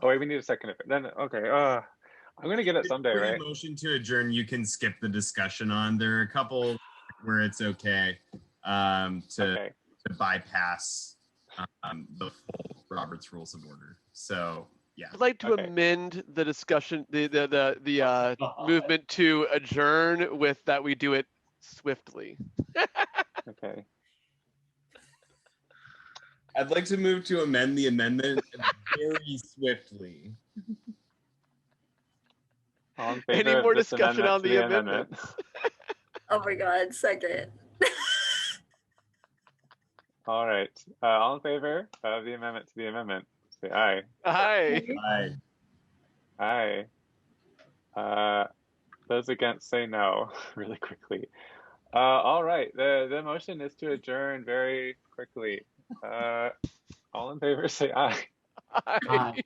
Oh wait, we need a second. Then okay. I'm gonna get it someday, For the right? motion to adjourn, you can skip the discussion on. There are a couple where it's okay to bypass the full Robert's Rules of Order. So yeah. I'd like to amend the discussion, the movement to adjourn with that we do it swiftly. Okay. I'd like to move to amend the amendment very swiftly. All in favor Any of more this discussion amendment on to the amendment? amendments? Oh my God, second. All right. All in favor of the amendment to the amendment, say aye. Aye. Aye. Aye. Those against say no really quickly. All right. The motion is to adjourn very quickly. All in favor say aye. Aye.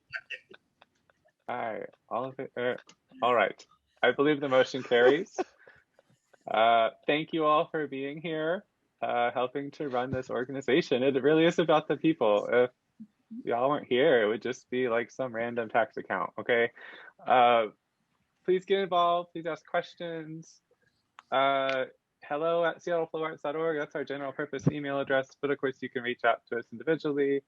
Aye. All in favor. All right. I believe the motion carries. Thank you all for being here, helping to run this organization. It really is about the people. If y'all weren't here, it would just be like some random tax account, okay? Please get involved. Please ask questions. hello@seattleflowarts.org. That's our general purpose email address, but of course you can reach out to us individually.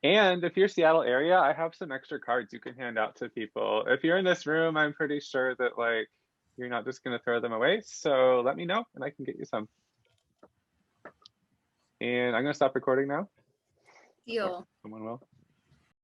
And if you're Seattle area, I have some extra cards you can hand out to people. If you're in this room, I'm pretty sure that like you're not just gonna throw them away. So let me know and I can get you some. And I'm gonna stop recording now. Deal. Someone will.